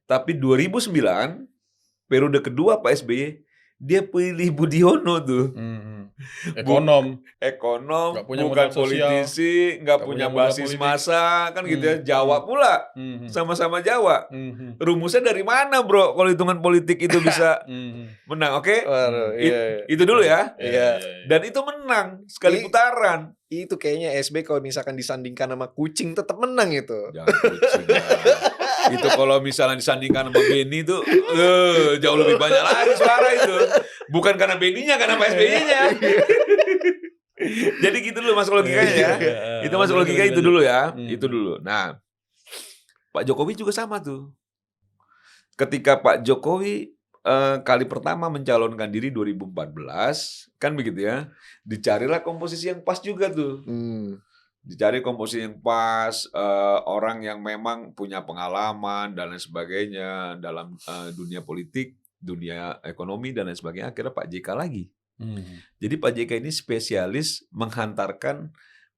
Tapi 2009 periode kedua Pak SBY dia pilih Budiono tuh. Ekonom, Ekonom, nggak punya bukan modal sosial, politisi, nggak punya modal basis politik. massa, kan gitu ya. Jawa pula, sama-sama Jawa. Rumusnya dari mana, bro? Kalau hitungan politik itu bisa menang, oke? Waduh, iya. Itu dulu ya. Iya. Dan itu menang sekali putaran. Itu kayaknya SB kalau misalkan disandingkan sama kucing tetap menang itu. Jangan kucing lah. Itu kalau misalnya disandingkan sama Benny itu jauh lebih banyak lagi suara itu. Bukan karena Benny-nya, karena Pak SBY-nya. Jadi gitu dulu masuk logikanya ya. Itu masuk logika itu dulu ya. Itu dulu. Nah, Pak Jokowi juga sama tuh. Ketika Pak Jokowi kali pertama mencalonkan diri 2014, kan begitu ya. Dicarilah komposisi yang pas juga tuh. Dicari komposisi yang pas, orang yang memang punya pengalaman dan lain sebagainya dalam dunia politik, dunia ekonomi dan lain sebagainya. Akhirnya Pak JK lagi. Jadi Pak JK ini spesialis menghantarkan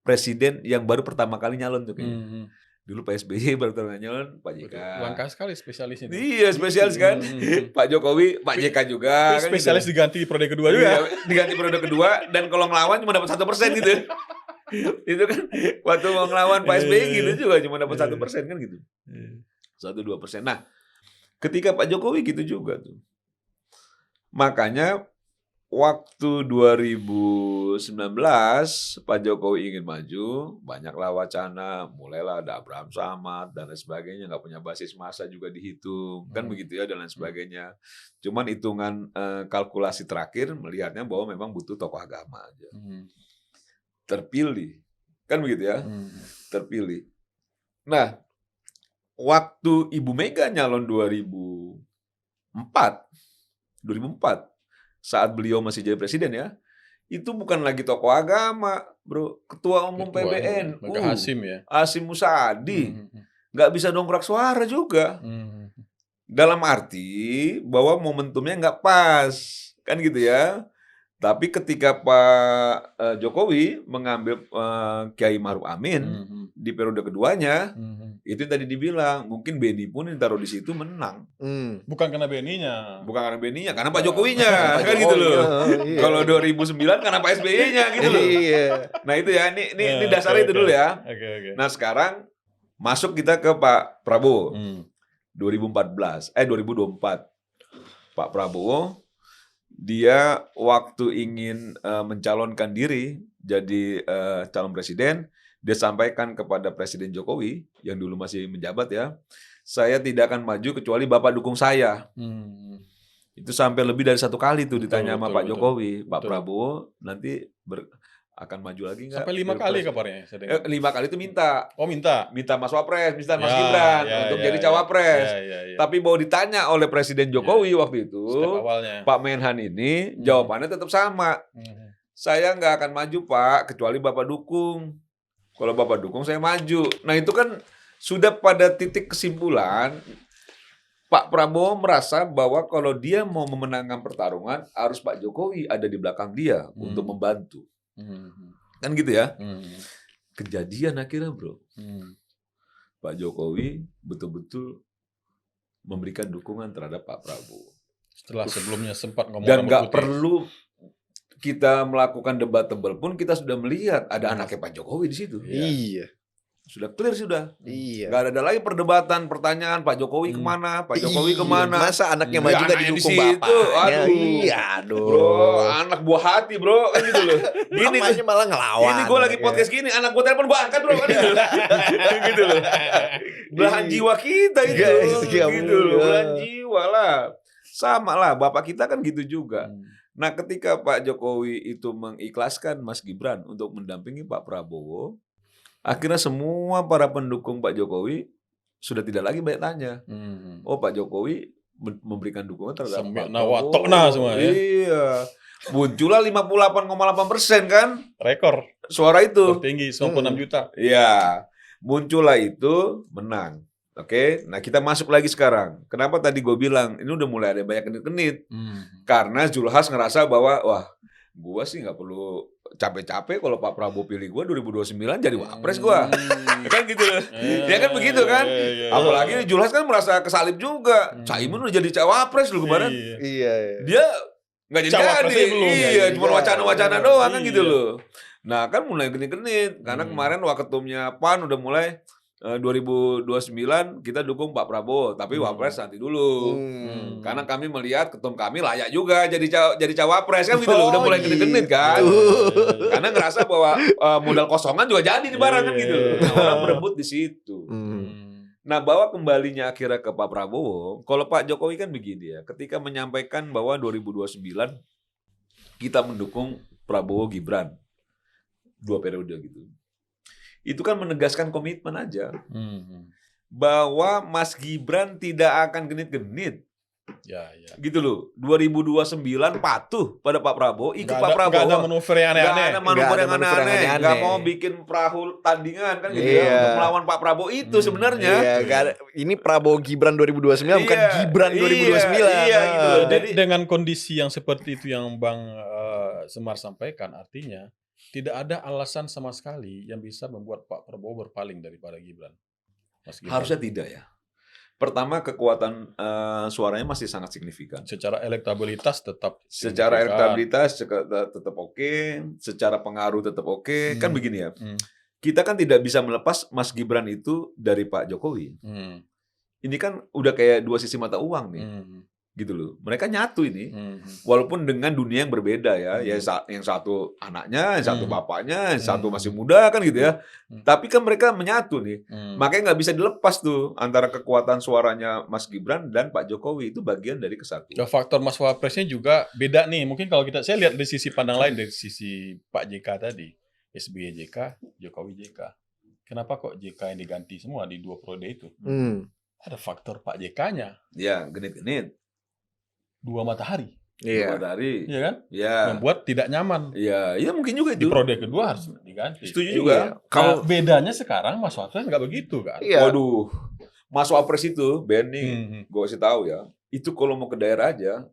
presiden yang baru pertama kali nyalon tuh kayaknya. Dulu Pak SBY baru pertama nyalon, Pak JK. Langka sekali spesialisnya. Iya, spesialis kan. Pak Jokowi, Pak JK juga. Kan spesialis gitu. Diganti di periode kedua juga. Iya, diganti periode kedua dan kalau ngelawan cuma dapat 1% gitu. Itu kan waktu mau ngelawan Pak SBY gitu juga cuma dapat 1% kan gitu. 1-2%. Nah, ketika Pak Jokowi gitu juga tuh. Makanya waktu 2019 Pak Jokowi ingin maju, banyaklah wacana, mulailah ada Abraham Samad dan lain sebagainya, nggak punya basis massa juga dihitung, kan begitu ya dan lain sebagainya. Cuman hitungan kalkulasi terakhir melihatnya bahwa memang butuh tokoh agama aja. Terpilih, kan begitu ya, terpilih. Nah, waktu Ibu Mega nyalon 2004, saat beliau masih jadi presiden ya, itu bukan lagi tokoh agama, bro, ketua umum PBNU, Mega Hasyim ya, Hasyim Muzadi, nggak bisa dongkrak suara juga, dalam arti bahwa momentumnya nggak pas, kan gitu ya. Tapi ketika Pak Jokowi mengambil Kiai Ma'ruf Amin di periode keduanya, itu yang tadi dibilang, mungkin Benny pun yang taruh di situ menang. Bukan karena Benny-nya. Bukan karena Benny-nya, karena Pak Jokowinya, kan gitu loh. Iya. Kalau 2009 karena Pak SBY-nya gitu loh. Iya. Nah itu ya, ini dasarnya itu dulu ya. Nah sekarang masuk kita ke Pak Prabowo. 2024. Pak Prabowo, dia waktu ingin mencalonkan diri jadi calon presiden, dia sampaikan kepada Presiden Jokowi yang dulu masih menjabat ya, saya tidak akan maju kecuali Bapak dukung saya. Itu sampai lebih dari 1 kali tuh ditanya sama Pak Jokowi, Pak Prabowo nanti akan maju lagi nggak? Sampai 5 kali kabarnya. 5 kali itu minta. Oh minta Mas Wapres, minta Mas Gibran untuk jadi cawapres. Tapi bahwa ditanya oleh Presiden Jokowi waktu itu, Pak Menhan ini jawabannya tetap sama. Saya nggak akan maju Pak, kecuali Bapak dukung. Kalau Bapak dukung saya maju. Nah itu kan sudah pada titik kesimpulan, Pak Prabowo merasa bahwa kalau dia mau memenangkan pertarungan, harus Pak Jokowi ada di belakang dia untuk membantu. Kan gitu ya. Hmm. Kejadian akhirnya bro, Hmm. Pak Jokowi betul-betul memberikan dukungan terhadap Pak Prabowo. Setelah sebelumnya sempat ngomong Dan rambut nggak putih. perlu kita melakukan debat tebal pun kita sudah melihat ada anaknya Pak Jokowi di situ. Iya. Sudah clear sudah. Iya. Nggak ada lagi perdebatan, pertanyaan Pak Jokowi kemana, Pak Jokowi Iya, kemana. masa anaknya Hmm. maju Ya, nggak anaknya di didukung situ, bapaknya? aduh. Iya, aduh. Bro, anak buah hati bro, kan gitu loh. Gini, Mamanya malah ngelawan. ini gue lagi podcast gini, anak gue telepon gue angkat bro, kan gitu. Gitu loh. Belahan jiwa kita itu, Guys, ya gitu loh. ampun. Belahan jiwa lah. Sama lah, bapak kita kan gitu juga. Hmm. Nah, ketika Pak Jokowi itu mengikhlaskan Mas Gibran untuk mendampingi Pak Prabowo, akhirnya semua para pendukung Pak Jokowi sudah tidak lagi banyak tanya. Hmm. Oh, Pak Jokowi memberikan dukungan terhadap Pak Sembena Prabowo. watokna semua ya. Iya. Muncullah 58,8% kan Rekor suara itu. tertinggi 96 juta. Iya. Muncullah itu menang. Oke, nah kita masuk lagi sekarang. Kenapa tadi gue bilang ini udah mulai ada banyak kenit-kenit? Hmm. Karena Zulhas ngerasa bahwa wah, gue sih nggak perlu capek-capek kalau Pak Prabowo pilih gue 2029 jadi wapres gue. Kan gitu loh. Ya kan begitu kan? Apalagi Zulhas kan merasa kesalip juga. Caimin udah jadi cawapres loh kemarin. Iya. Iya. Dia nggak jadi. Cawapresnya belum. Iya, Iya, cuma iya. wacana-wacana doang kan Iya. gitu loh. Nah kan mulai genit-genit karena kemarin waketumnya PAN udah mulai 2029 kita dukung Pak Prabowo, tapi wapres nanti dulu. Karena kami melihat ketum kami layak juga jadi cawapres kan gitu loh. Udah mulai genit-genit kan. Karena ngerasa bahwa modal kosongan juga jadi di barang kan gitu loh. Nah, orang berebut di situ. Nah, bahwa kembalinya akhirnya ke Pak Prabowo, kalau Pak Jokowi kan begini ya, ketika menyampaikan bahwa 2029 kita mendukung Prabowo Gibran 2 periode gitu. Itu kan menegaskan komitmen aja bahwa Mas Gibran tidak akan genit-genit. Ya, ya. Gitu loh. 2029 patuh pada Pak Prabowo, ikut Pak Prabowo. Nggak ada manuver yang aneh-aneh. Nggak ada manuver yang manuver yang aneh-aneh. aneh-aneh. Nggak mau bikin perahu tandingan kan gitu Iya. ya, untuk melawan Pak Prabowo itu sebenarnya. Iya, ini Prabowo Gibran 2029 bukan Iya, Gibran 2029. iya, gitu loh. Jadi Dengan kondisi yang seperti itu yang Bang Semar sampaikan, artinya tidak ada alasan sama sekali yang bisa membuat Pak Prabowo berpaling daripada Gibran. Mas Gibran. harusnya tidak ya. Pertama, kekuatan suaranya masih sangat signifikan. Secara elektabilitas tetap Secara signifikan. elektabilitas tetap oke, secara pengaruh tetap oke. Kan begini ya. Kita kan tidak bisa melepas Mas Gibran itu dari Pak Jokowi. Ini kan udah kayak dua sisi mata uang nih. Gitu loh. Mereka nyatu ini. Walaupun dengan dunia yang berbeda ya. Yang satu anaknya, yang satu bapaknya, yang satu masih muda kan gitu ya. Tapi kan mereka menyatu nih. Makanya nggak bisa dilepas tuh antara kekuatan suaranya Mas Gibran dan Pak Jokowi. Itu bagian dari kesatuan. Ya, faktor Mas Wapresnya juga beda nih. Mungkin kalau saya lihat dari sisi pandang lain, dari sisi Pak JK tadi. SBY JK, Jokowi JK. Kenapa kok JK yang diganti semua di 2 periode itu? Ada faktor Pak JK-nya. Ya, genit-genit. 2 matahari. Iya. Dari. Iya kan? Ya. Membuat tidak nyaman. Ya, ya mungkin juga Di itu. periode kedua harus diganti. Setuju juga. Kalau bedanya sekarang Mas Wapres nggak begitu kan? Iya. Waduh. Mas Wapres itu, Ben nih, gue kasih tahu ya. Itu kalau mau ke daerah aja,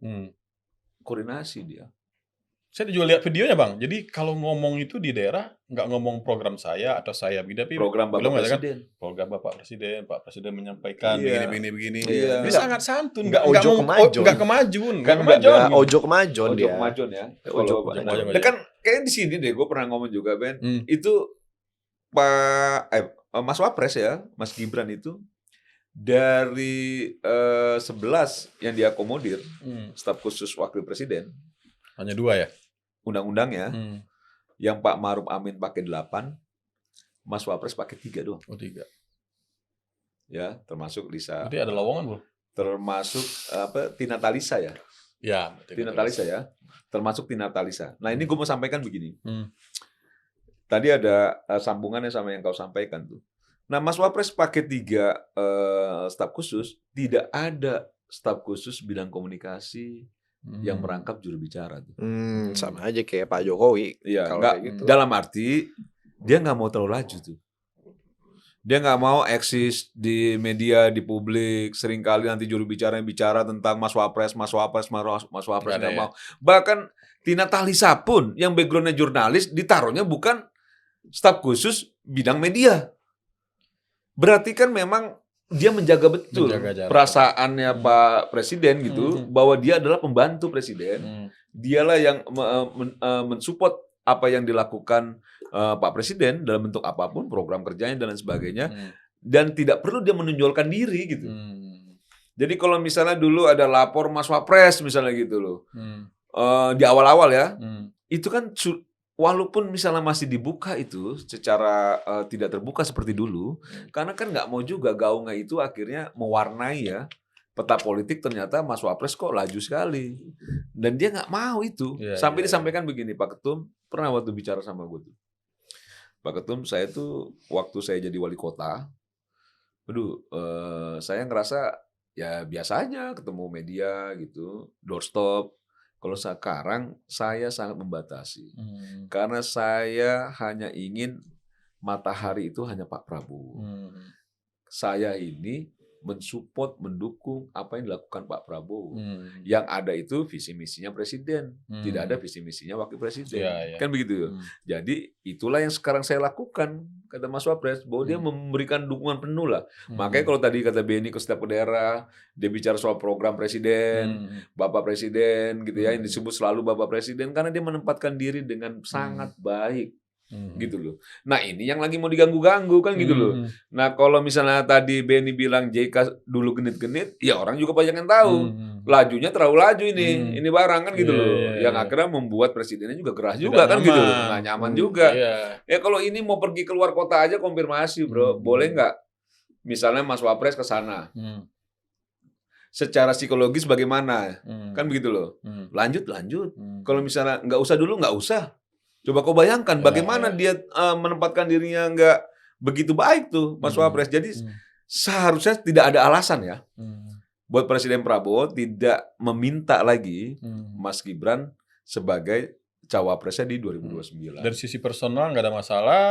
koordinasi dia. Saya juga lihat videonya Bang. Jadi kalau ngomong itu di daerah nggak ngomong program saya atau saya begini, tapi Program Bapak belum ada kan? Presiden. Program Bapak Presiden, Pak Presiden menyampaikan Iya. begini. Iya. Dia sangat santun, Nggak ojo kemajon. nggak kemajon, Kan nggak nggak kemajon. Ojo kemajon Ojo dia. kemajon ya. Ojo Kalau kemajon. Nah, kan kayak di sini deh, gue pernah ngomong juga, Ben. Hmm. Itu Mas Wapres ya, Mas Gibran itu dari 11 yang diakomodir staf khusus wakil presiden, Hanya 2 ya? undang-undangnya, yang Pak Maruf Amin pakai 8, Mas Wapres pakai 3 doang. Oh 3. Ya, termasuk Lisa, Berarti ada lowongan bro? termasuk Tina Talisa ya. Ya. Tina Talisa ya. Termasuk Tina Talisa. Nah, ini gue mau sampaikan begini. Tadi ada sambungannya sama yang kau sampaikan tuh. Nah, Mas Wapres pakai 3 staf khusus, tidak ada staf khusus bidang komunikasi yang merangkap juru bicara tuh. Sama aja kayak Pak Jokowi. Iya, Kalau nggak kayak gitu. dalam arti dia nggak mau terlalu laju tuh. Dia nggak mau eksis di media, di publik. Seringkali nanti juru bicara yang bicara tentang Mas Wapres Nggak ada nggak ya? mau. Bahkan Tina Talisa pun yang backgroundnya jurnalis ditaruhnya bukan staf khusus bidang media. Berarti kan memang dia menjaga betul Menjaga jarak. perasaannya Pak Presiden gitu, bahwa dia adalah pembantu Presiden. Dialah yang mensupport apa yang dilakukan Pak Presiden dalam bentuk apapun, program kerjanya dan lain sebagainya, dan tidak perlu dia menonjolkan diri gitu. Jadi kalau misalnya dulu ada lapor Mas Wapres misalnya gitu loh, di awal-awal ya, itu kan walaupun misalnya masih dibuka itu secara tidak terbuka seperti dulu, karena kan nggak mau juga gaungnya itu akhirnya mewarnai ya peta politik. Ternyata Mas Wapres kok laju sekali, dan dia nggak mau itu. Sampai disampaikan begini, Pak Ketum pernah waktu bicara sama gue tuh, Pak Ketum, saya tuh waktu saya jadi wali kota, saya ngerasa ya biasa aja ketemu media gitu, doorstop. Kalau sekarang saya sangat membatasi, karena saya hanya ingin matahari itu hanya Pak Prabowo. Saya ini mensupport, mendukung apa yang dilakukan Pak Prabowo. Yang ada itu visi misinya Presiden, tidak ada visi misinya Wakil Presiden. Kan begitu. Jadi itulah yang sekarang saya lakukan, kata Mas Wapres, bahwa dia memberikan dukungan penuh lah. Makanya kalau tadi kata Benny ke setiap daerah, dia bicara soal program Presiden, Bapak Presiden gitu ya, yang disebut selalu Bapak Presiden, karena dia menempatkan diri dengan sangat baik. Gitu loh. Nah ini yang lagi mau diganggu-ganggu kan gitu loh. Nah kalau misalnya tadi Benny bilang JK dulu genit-genit, ya orang juga banyak yang tahu. Lajunya terlalu laju ini barang kan gitu loh. Yang akhirnya membuat presidennya juga gerah juga kan gitu loh. Nggak nyaman juga. Ya kalau ini mau pergi keluar kota aja konfirmasi bro, boleh nggak? Misalnya Mas Wapres ke sana. Secara psikologis bagaimana? Kan begitu loh. Lanjut. Kalau misalnya nggak usah dulu, nggak usah. Coba kau bayangkan bagaimana dia menempatkan dirinya nggak begitu baik tuh Mas Wapres. Jadi seharusnya tidak ada alasan ya buat Presiden Prabowo tidak meminta lagi Mas Gibran sebagai cawapresnya di 2029. Dari sisi personal nggak ada masalah,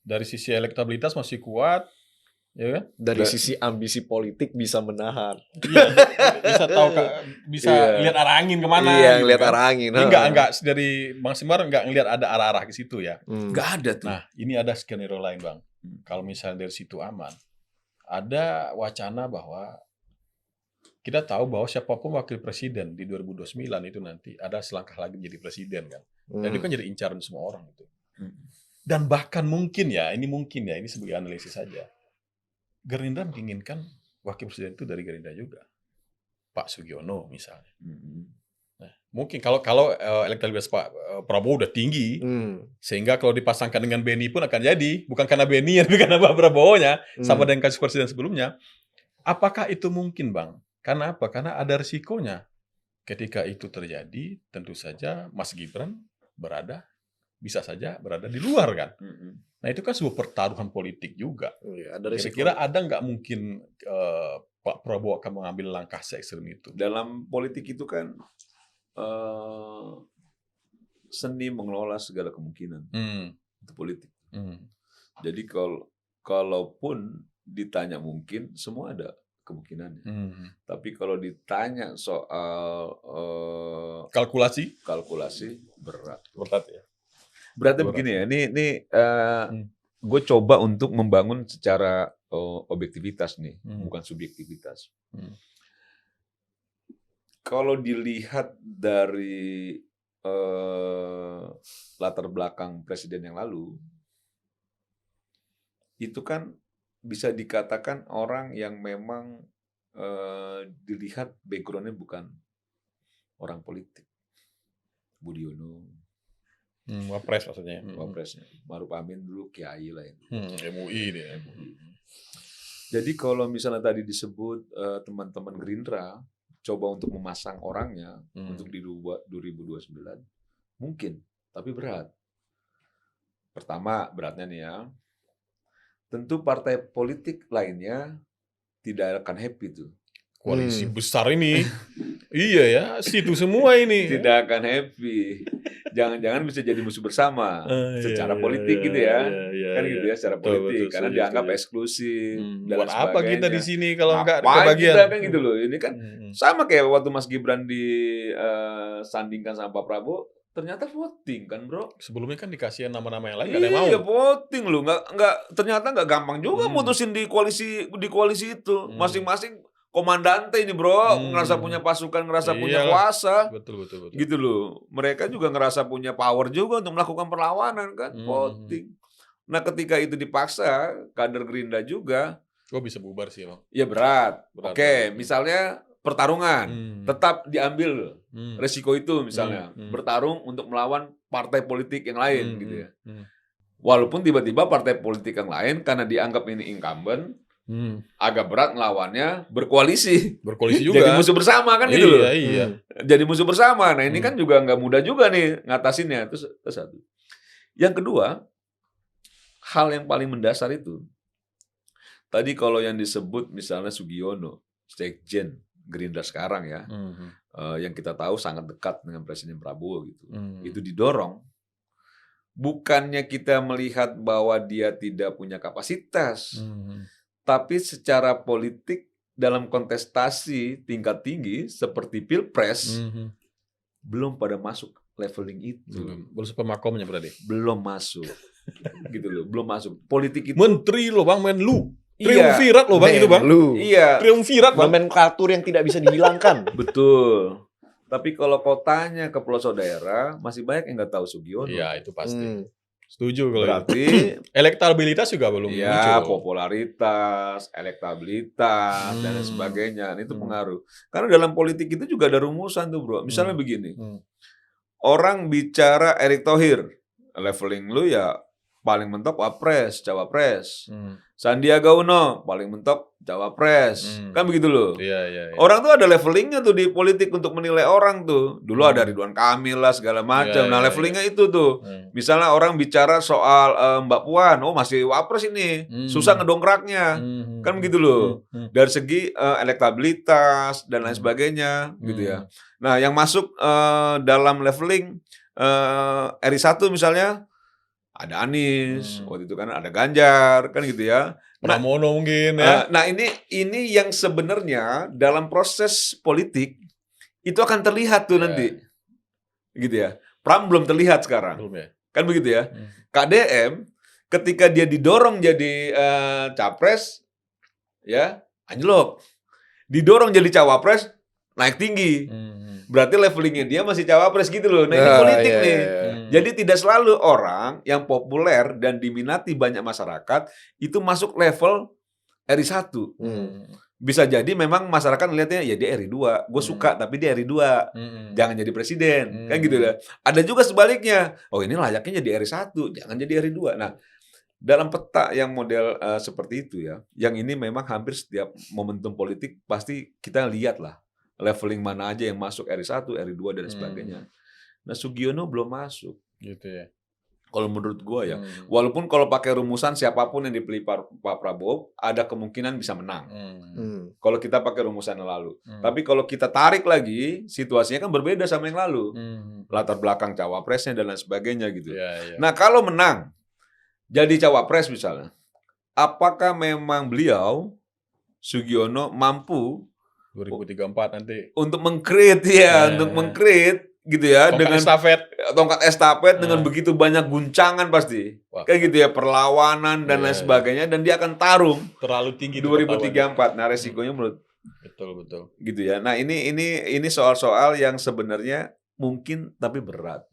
dari sisi elektabilitas masih kuat, ya kan? Dari sisi ambisi politik bisa menahan. Bisa tahu bisa lihat arah angin kemana. Iya, gitu lihat kan. arah angin. Ini enggak dari Bang Simbar enggak ngelihat ada arah-arah ke situ ya. Nggak ada tuh. Nah, ini ada skenario lain, Bang. Kalau misalnya dari situ aman, ada wacana bahwa kita tahu bahwa siapapun wakil presiden di 2029 itu nanti ada selangkah lagi menjadi presiden kan. Dan itu kan jadi incaran semua orang itu. Dan bahkan mungkin ya, ini sebagai analisis saja. Gerindra menginginkan wakil presiden itu dari Gerindra juga, Pak Sugiono misalnya. Nah, mungkin kalau elektabilitas Pak Prabowo udah tinggi, sehingga kalau dipasangkan dengan Benny pun akan jadi, bukan karena Benny, tapi karena Pak Prabowo-nya, sama dengan kasus presiden sebelumnya. Apakah itu mungkin, Bang? Karena apa? Karena ada risikonya. Ketika itu terjadi, tentu saja Mas Gibran bisa saja berada di luar kan. Nah itu kan sebuah pertaruhan politik juga. Kira-kira ada nggak mungkin Pak Prabowo akan mengambil langkah se-ekstrem itu? Dalam politik itu kan seni mengelola segala kemungkinan untuk politik. Jadi kalaupun ditanya mungkin, semua ada kemungkinannya. Tapi kalau ditanya soal kalkulasi berat. Berat ya. Beratnya begini ya, ini gue coba untuk membangun secara objektivitas nih, bukan subjektivitas. Kalau dilihat dari latar belakang presiden yang lalu, itu kan bisa dikatakan orang yang memang dilihat background-nya bukan orang politik. Budiono. Wapres maksudnya. Wapresnya. Maruf Amin dulu kiai lah itu. MUI dia. Jadi kalau misalnya tadi disebut teman-teman Gerindra coba untuk memasang orangnya untuk di 2029, mungkin, tapi berat. Pertama beratnya nih ya, tentu partai politik lainnya tidak akan happy tuh. Koalisi besar ini, iya ya, situ semua ini. Tidak akan happy. Jangan-jangan bisa jadi musuh bersama secara politik gitu ya. Kan gitu ya secara politik. Betul, karena dianggap eksklusif. Buat apa kita di sini kalau nggak kebagian? Kita kan gitu loh. Ini kan sama kayak waktu Mas Gibran disandingkan sama Pak Prabowo. ternyata voting kan, Bro. Sebelumnya kan dikasih nama-nama yang lain nggak ada yang Iya, mau. voting loh, ternyata nggak gampang juga Hmm. mutusin di koalisi itu. Hmm. Masing-masing komandante ini, Bro, ngerasa punya pasukan, ngerasa punya Iyalah. kuasa. Betul. Gitu loh. Mereka juga ngerasa punya power juga untuk melakukan perlawanan kan, voting. Nah, ketika itu dipaksa, kader Gerindra juga, Bisa bubar sih, Bang. ya berat. Berat Oke, banget. misalnya pertarungan, tetap diambil resiko itu misalnya, bertarung untuk melawan partai politik yang lain gitu ya. Walaupun tiba-tiba partai politik yang lain karena dianggap ini incumbent, agak berat ngelawannya berkoalisi. Berkoalisi juga. Jadi musuh bersama kan gitu loh. Iya. Jadi musuh bersama. Nah, ini kan juga nggak mudah juga nih ngatasinnya. Itu satu. Yang kedua, hal yang paling mendasar itu, tadi kalau yang disebut misalnya Sugiono, Sekjen Gerindra sekarang ya, yang kita tahu sangat dekat dengan Presiden Prabowo gitu, itu didorong, bukannya kita melihat bahwa dia tidak punya kapasitas, tapi secara politik dalam kontestasi tingkat tinggi seperti Pilpres, belum pada masuk leveling itu. Belum sampai makomnya berarti. Belum masuk. Gitu loh, belum masuk. Politik itu Menteri loh, Bang, Menlu. Iya. Triumvirat loh, Bang, itu, Bang. Menlu. Iya, Triumvirat, Bang. Nomenklatur yang tidak bisa dihilangkan. betul. Tapi kalau kotanya ke pelosok daerah, masih banyak yang nggak tahu Sugiono. Iya, itu pasti. Setuju kalau itu. Berarti Elektabilitas juga belum ya, muncul. popularitas, elektabilitas, dan lain sebagainya. Itu pengaruh. Karena dalam politik itu juga ada rumusan tuh, Bro. Misalnya begini. Orang bicara Erick Thohir, leveling lu ya paling mentok Wapres, Cawapres. Sandiaga Uno, paling mentok Cawapres. Kan begitu loh. Iya. Orang tuh ada levelingnya tuh di politik untuk menilai orang tuh. Dulu ada Ridwan Kamil lah segala macam. Nah, levelingnya itu tuh. Misalnya orang bicara soal Mbak Puan, oh masih Wapres ini. Susah ngedongkraknya. Kan begitu loh. Dari segi elektabilitas dan lain sebagainya gitu ya. Nah, yang masuk dalam leveling RI1 misalnya ada Anies, waktu itu kan ada Ganjar, kan gitu ya. Pramono mungkin ya. Nah, ini yang sebenarnya dalam proses politik itu akan terlihat tuh nanti. Gitu ya. Pram belum terlihat sekarang. Belum ya? Kan begitu ya. KDM ketika dia didorong jadi capres ya, anjlok. Didorong jadi cawapres naik tinggi. Berarti levelingnya dia masih cawapres gitu loh. Nah, ini politik nih. Jadi tidak selalu orang yang populer dan diminati banyak masyarakat itu masuk level RI1. Bisa jadi memang masyarakat melihatnya ya dia RI2. Gue suka tapi dia RI2. Jangan jadi presiden. Kan gitu lah. Ada juga sebaliknya. Oh, ini layaknya jadi RI1. Jangan jadi RI2. Nah, dalam peta yang model seperti itu ya, yang ini memang hampir setiap momentum politik pasti kita lihat lah. Leveling mana aja yang masuk RI1, RI2 dan sebagainya. Nah, Sugiono belum masuk. Gitu ya. Kalau menurut gua ya. Walaupun kalau pakai rumusan siapapun yang dipilih Pak Prabowo, ada kemungkinan bisa menang. Kalau kita pakai rumusan yang lalu. Tapi kalau kita tarik lagi, situasinya kan berbeda sama yang lalu. Latar belakang cawapresnya dan lain sebagainya gitu. Nah, kalau menang, jadi cawapres misalnya, apakah memang beliau, Sugiono, mampu 2034 nanti. untuk meng-create untuk meng-create gitu ya, tongkat estafet dengan begitu banyak guncangan pasti. Kayak gitu ya, perlawanan dan lain sebagainya, dan dia akan tarung terlalu tinggi 2034. Nah, resikonya menurut betul. Gitu ya. Nah, ini soal-soal yang sebenarnya mungkin tapi berat.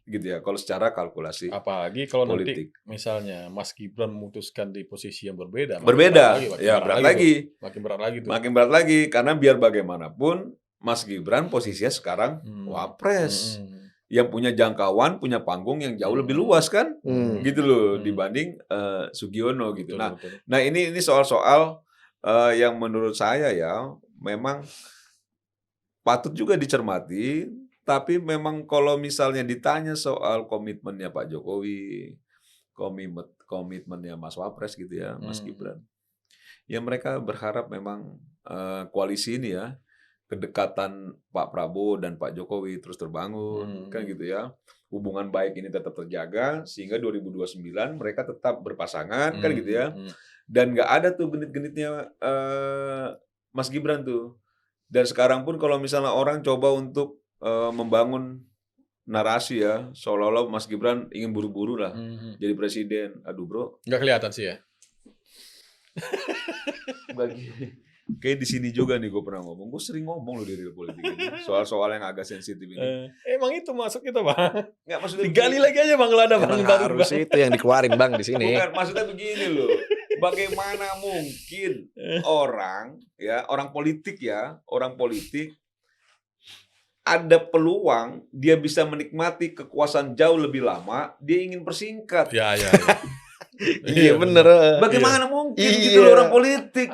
Gitu ya kalau secara kalkulasi. Apalagi kalau politik. nanti misalnya Mas Gibran memutuskan di posisi yang berbeda. Berat lagi. Makin berat lagi tuh. Makin berat lagi karena biar bagaimanapun Mas Gibran posisinya sekarang wapres. Yang punya jangkauan, punya panggung yang jauh lebih luas kan? Gitu loh dibanding Sugiono gitu. Betul. Nah, ini soal-soal yang menurut saya ya memang patut juga dicermati. Tapi memang kalau misalnya ditanya soal komitmennya Pak Jokowi, komitmennya Mas Wapres gitu ya, Mas Gibran. Ya mereka berharap memang koalisi ini ya, kedekatan Pak Prabowo dan Pak Jokowi terus terbangun, kan gitu ya. Hubungan baik ini tetap terjaga, sehingga 2029 mereka tetap berpasangan, kan gitu ya. Dan nggak ada tuh genit-genitnya Mas Gibran tuh. Dan sekarang pun kalau misalnya orang coba untuk membangun narasi ya, seolah-olah Mas Gibran ingin buru-buru lah jadi presiden. Aduh bro, Nggak kelihatan sih ya. kayak di sini juga nih gue pernah ngomong. Gue sering ngomong loh di real politik ini, soal-soal yang agak sensitif ini. Emang itu masuk kita bang. Nggak, maksudnya Digali begini. lagi aja bang, ada bang Emang baru harus bang. itu yang dikeluarin bang di sini. Bukan, maksudnya begini loh. Bagaimana mungkin orang politik ada peluang dia bisa menikmati kekuasaan jauh lebih lama, dia ingin persingkat. Ya. Iya bener. Bagaimana mungkin Iya. gitu loh orang politik,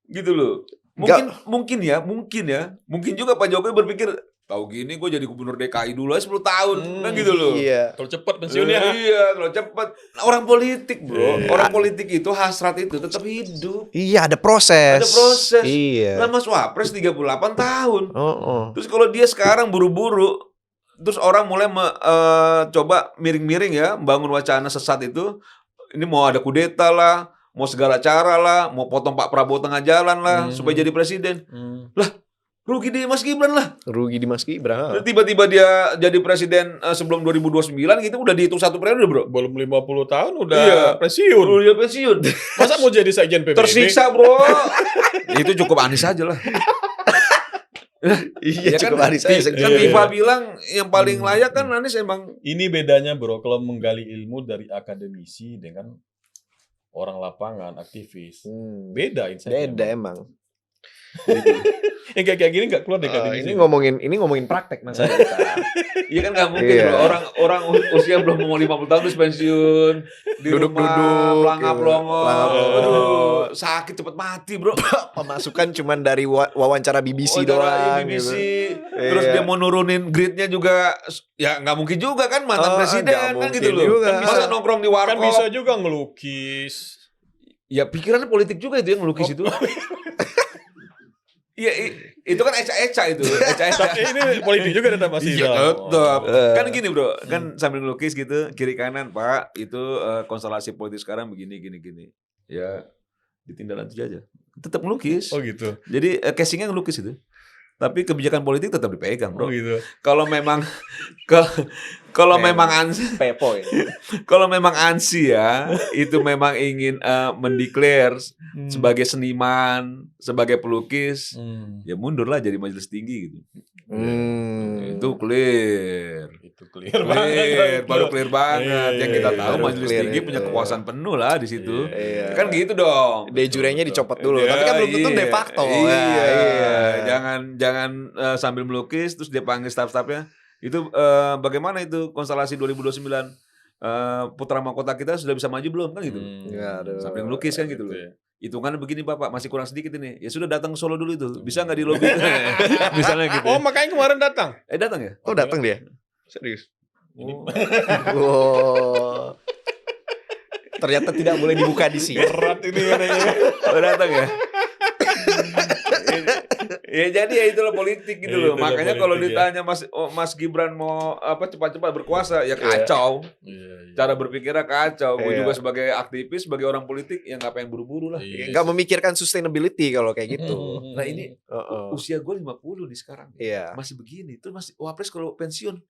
gitu loh. Nggak. Mungkin juga Pak Jokowi berpikir, tahu gini gue jadi gubernur DKI dulu aja 10 tahun, kan gitu loh. Iya. Kalau cepat pensiunnya. Iya, kalau cepat. Nah, orang politik bro, Iya. orang politik itu hasrat itu tetap hidup. Iya ada proses. Ada proses. Iya. Lah Mas Wapres 38 tahun. Oh. Terus kalau dia sekarang buru-buru, terus orang mulai coba miring-miring ya, bangun wacana sesat itu. Ini mau ada kudeta lah, mau segala cara lah, mau potong Pak Prabowo tengah jalan lah, supaya jadi presiden. Rugi di Mas Gibran lah. Rugi di Mas Gibran. Tiba-tiba dia jadi presiden sebelum 2029 gitu, udah dihitung 1 periode bro. Belum 50 tahun udah Iya. pensiun. Udah dia pensiun. Masa mau jadi sekjen PBB? Tersiksa bro. Itu cukup Anies aja lah. Iya Ya kan, cukup hari saya. kan FIFA bilang yang paling layak kan Anies emang. Ini bedanya bro, kalau menggali ilmu dari akademisi dengan orang lapangan, aktivis. Beda insight-nya. Beda emang. Yang kayak gini nggak keluar dari akademisi. Ini ngomongin praktek masa kita. Iya kan nggak mungkin Iya. bro. Orang usia belum mau 50 tahun terus pensiun. Di Duduk-duduk, rumah, pelangap-pelongo. pelangap-pelongo. Aduh, sakit cepet mati bro. Pemasukan cuman dari wawancara BBC Wawancara doang BBC. gitu. Terus Iya. dia mau nurunin gridnya juga, ya nggak mungkin juga kan mantan presiden nggak kan gitu mungkin loh. juga. Masa nongkrong di Kan bisa warkop. juga ngelukis. Ya pikirannya politik juga itu yang ngelukis itu. Iya, itu kan eca-eca itu. Eca-eca. Ini politik juga tetap masih. Iya, dalam. tetap. Kan gini bro, kan sambil ngelukis gitu, kiri kanan Pak, itu konstelasi politik sekarang begini, gini. Ya, ditindaklanjuti aja. Tetap ngelukis. Oh gitu. Jadi casingnya ngelukis itu. Tapi kebijakan politik tetap dipegang bro. Oh gitu. Kalau memang kalau memang Pepo ya. kalau memang ANSI ya itu memang ingin mendeklar sebagai seniman, sebagai pelukis, ya mundurlah jadi majelis tinggi gitu. Itu clear. Itu clear banget. Baru clear banget. Iya, Yang kita iya, tahu baru majelis clear, tinggi iya. punya kekuasaan penuh lah di situ. Iya. Kan gitu dong. De jurenya dicopot dulu. Iya, Tapi kan belum tentu de facto. Iya. Iya. Jangan sambil melukis terus dia panggil staff-staffnya. Itu bagaimana itu konstelasi 2029? Putra mahkota kita sudah bisa maju belum kan gitu? Ya, aduh. Sambil melukis kan gitu loh. Hitungannya begini Bapak, masih kurang sedikit ini. Ya sudah datang ke Solo dulu itu. Bisa nggak di lobby? Misalnya gitu. Oh makanya kemarin datang. Datang ya? Oh datang dia. Serius. Oh. Wow. Ternyata tidak boleh dibuka di sini. Berat ini katanya. Oh, datang ya? Ya jadi ya itulah politik gitu loh. Itulah Makanya politik, kalau ya. ditanya Mas Gibran mau cepat-cepat berkuasa ya kacau. Iya. Cara berpikirnya kacau. Gue Iya. juga sebagai aktivis, sebagai orang politik yang nggak pengen buru-buru lah. Iya. Nggak memikirkan sustainability kalau kayak gitu. Nah ini Heeh. usia gue 50 nih sekarang. Iya. Masih begini. Terus masih Wapres kalau pensiun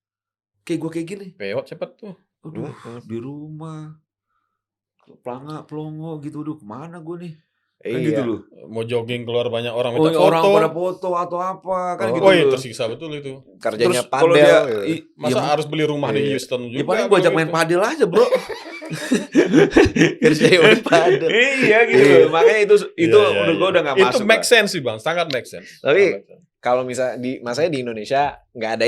kayak gue kayak gini. Pewot cepet tuh. Aduh, di rumah pelongo gitu. Aduh, kemana gue nih? Kan Iya. gitu loh. Mau jogging keluar banyak orang Oh, minta foto. orang pada foto atau apa kan Oh, gitu Oh iya loh. tersiksa betul itu. Kerjanya Terus kalau padel. dia gitu. Masa harus beli rumah di Iya. Houston juga? ya paling gue ajak main padel aja bro. Kerjanya udah padel. Iya gitu Iya. loh. Makanya itu Iya, menurut gue udah gak itu masuk. make sense sih bang, sangat make sense. Tapi- Sangat make sense. Kalau misalnya masanya di Indonesia nggak ada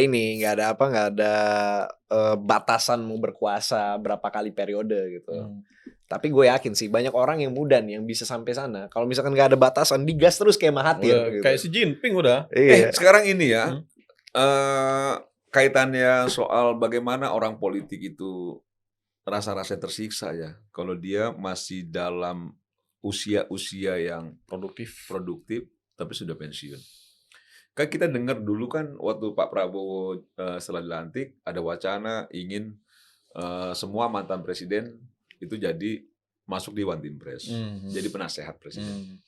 batasan mau berkuasa berapa kali periode gitu. Tapi gue yakin sih banyak orang yang muda nih yang bisa sampai sana. Kalau misalkan nggak ada batasan, digas terus kayak Mahathir. Udah, Gitu. kayak si Jinping udah. Iya. Sekarang ini ya kaitannya soal bagaimana orang politik itu rasa-rasa tersiksa ya. Kalau dia masih dalam usia-usia yang produktif tapi sudah pensiun. Kan kita dengar dulu kan waktu Pak Prabowo setelah dilantik ada wacana ingin semua mantan presiden itu jadi masuk di One Team Press, jadi penasehat presiden.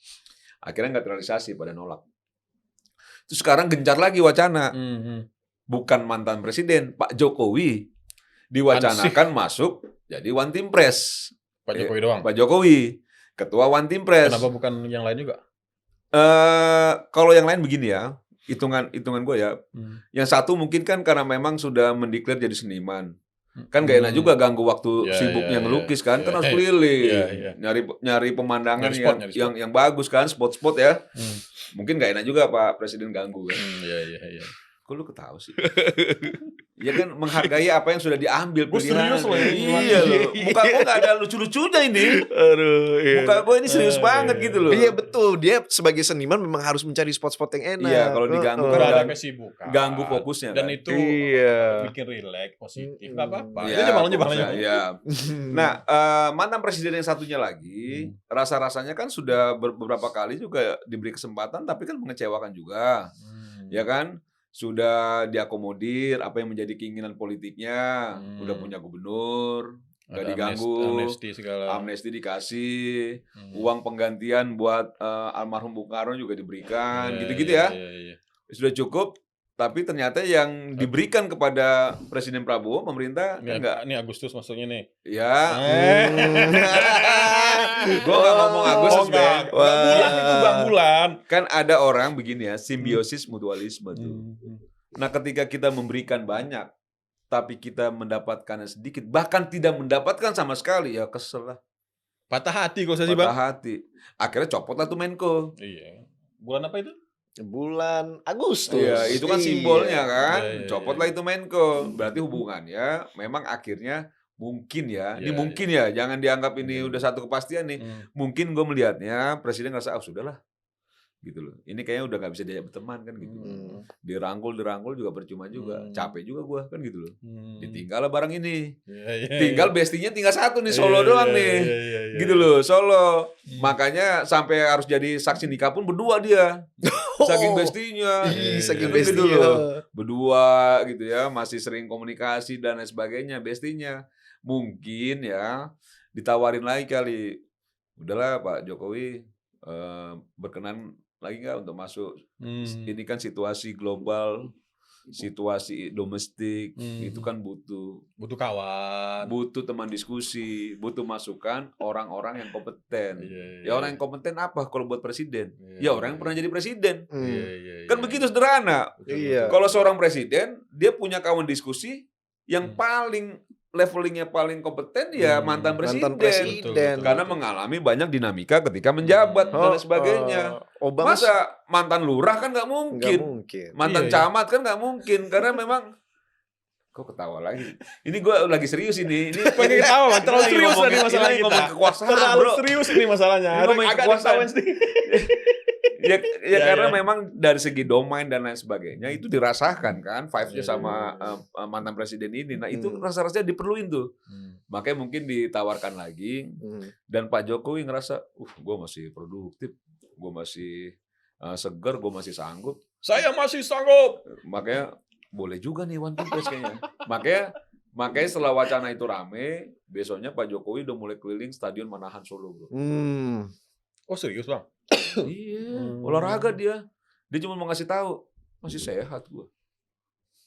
Akhirnya nggak terrealisasi, pada nolak. Terus sekarang gencar lagi wacana, bukan mantan presiden, Pak Jokowi diwacanakan masuk jadi One Team Press. Pak Jokowi doang. Pak Jokowi, ketua One Team Press. Kenapa bukan yang lain juga? Kalau yang lain begini ya, hitungan gue ya. Yang satu mungkin kan karena memang sudah mendeklar jadi seniman. Kan gak enak juga ganggu waktu sibuknya ngelukis kan, kan harus keliling, nyari pemandangan yang bagus kan, spot-spot ya. Mungkin gak enak juga Pak Presiden ganggu kan. Iya. Kok lu ketawa sih? Ya kan menghargai apa yang sudah diambil Gue serius loh ini. Iya loh. Muka gue gak ada lucu-lucunya ini. Aduh, iya. Muka gue ini serius banget gitu loh. Iya betul, dia sebagai seniman memang harus mencari spot-spot yang enak. Iya, kalau diganggu kan Gak ada kesibukan. ganggu fokusnya Dan kan. itu bikin relax, positif, gak apa-apa. Iya, Itu jalan fokusnya, iya. Nah, mantan presiden yang satunya lagi, rasa-rasanya kan sudah beberapa kali juga diberi kesempatan, tapi kan mengecewakan juga. Ya kan? Sudah diakomodir apa yang menjadi keinginan politiknya, udah punya gubernur, gak diganggu, amnesti dikasih, uang penggantian buat almarhum Bung Karno juga diberikan, gitu-gitu ya. Sudah cukup, tapi ternyata yang diberikan kepada Presiden Prabowo, pemerintah enggak. Ini Agustus maksudnya nih. Ya. Gue gak ngomong Agustus, Ben. Bulan. Kan ada orang begini ya, simbiosis mutualisme tuh. Nah, ketika kita memberikan banyak, tapi kita mendapatkannya sedikit, bahkan tidak mendapatkan sama sekali, ya kesel lah. Patah hati kok saya sih, Bang. Patah hati. Akhirnya copot lah tuh Menko. Iya. Bulan apa itu? Bulan Agustus. Iya, itu kan simbolnya kan. Iya. Copot lah itu Menko. Berarti hubungannya memang akhirnya mungkin ya. Ini mungkin ya. Jangan dianggap ini udah satu kepastian nih. Mungkin gue melihatnya Presiden ngerasa, sudahlah. Gitu loh. Ini kayaknya udah gak bisa diajak berteman kan gitu. Dirangkul juga percuma juga. Capek juga gue kan gitu loh. Ditinggal lah barang ini. Tinggal bestinya tinggal satu nih, Solo doang nih. Gitu loh, Solo. Makanya sampai harus jadi saksi nikah pun berdua dia. Saking bestinya. Saking Gitu bestinya. loh. Berdua gitu ya, masih sering komunikasi dan lain sebagainya, bestinya. Mungkin ya ditawarin lagi kali. Udahlah Pak Jokowi berkenan lagi nggak untuk masuk? Ini kan situasi global, situasi domestik, itu kan butuh kawan, butuh teman diskusi, butuh masukan orang-orang yang kompeten. Ya orang yang kompeten apa kalau buat presiden? Ya orang yang pernah jadi presiden. Kan begitu sederhana. Kalau seorang presiden, dia punya kawan diskusi yang paling levelingnya paling kompeten ya mantan presiden. Betul. Karena mengalami banyak dinamika ketika menjabat dan sebagainya. Masa mantan lurah kan nggak mungkin. Mantan camat kan nggak mungkin. Karena memang kok ketawa lagi. Ini gue lagi serius ini. Ini pengen ketawa, terlalu serius tadi masalah kita. Ngomong kekuasaan, terlalu bro. Serius ini masalahnya. Ngomongin kekuasaan. Ya karena ya. Memang dari segi domain dan lain sebagainya itu dirasakan kan vibes-nya sama mantan presiden ini. Nah itu rasa-rasanya diperluin tuh. Makanya mungkin ditawarkan lagi. Dan Pak Jokowi ngerasa, gue masih produktif, gue masih segar, gue masih sanggup. Saya masih sanggup. Makanya boleh juga nih One Team Press kayaknya. Makanya setelah wacana itu rame, besoknya Pak Jokowi udah mulai keliling Stadion Manahan Solo, bro. Oh serius Bang? Iya, olahraga dia. Dia cuma mau ngasih tahu masih sehat gua.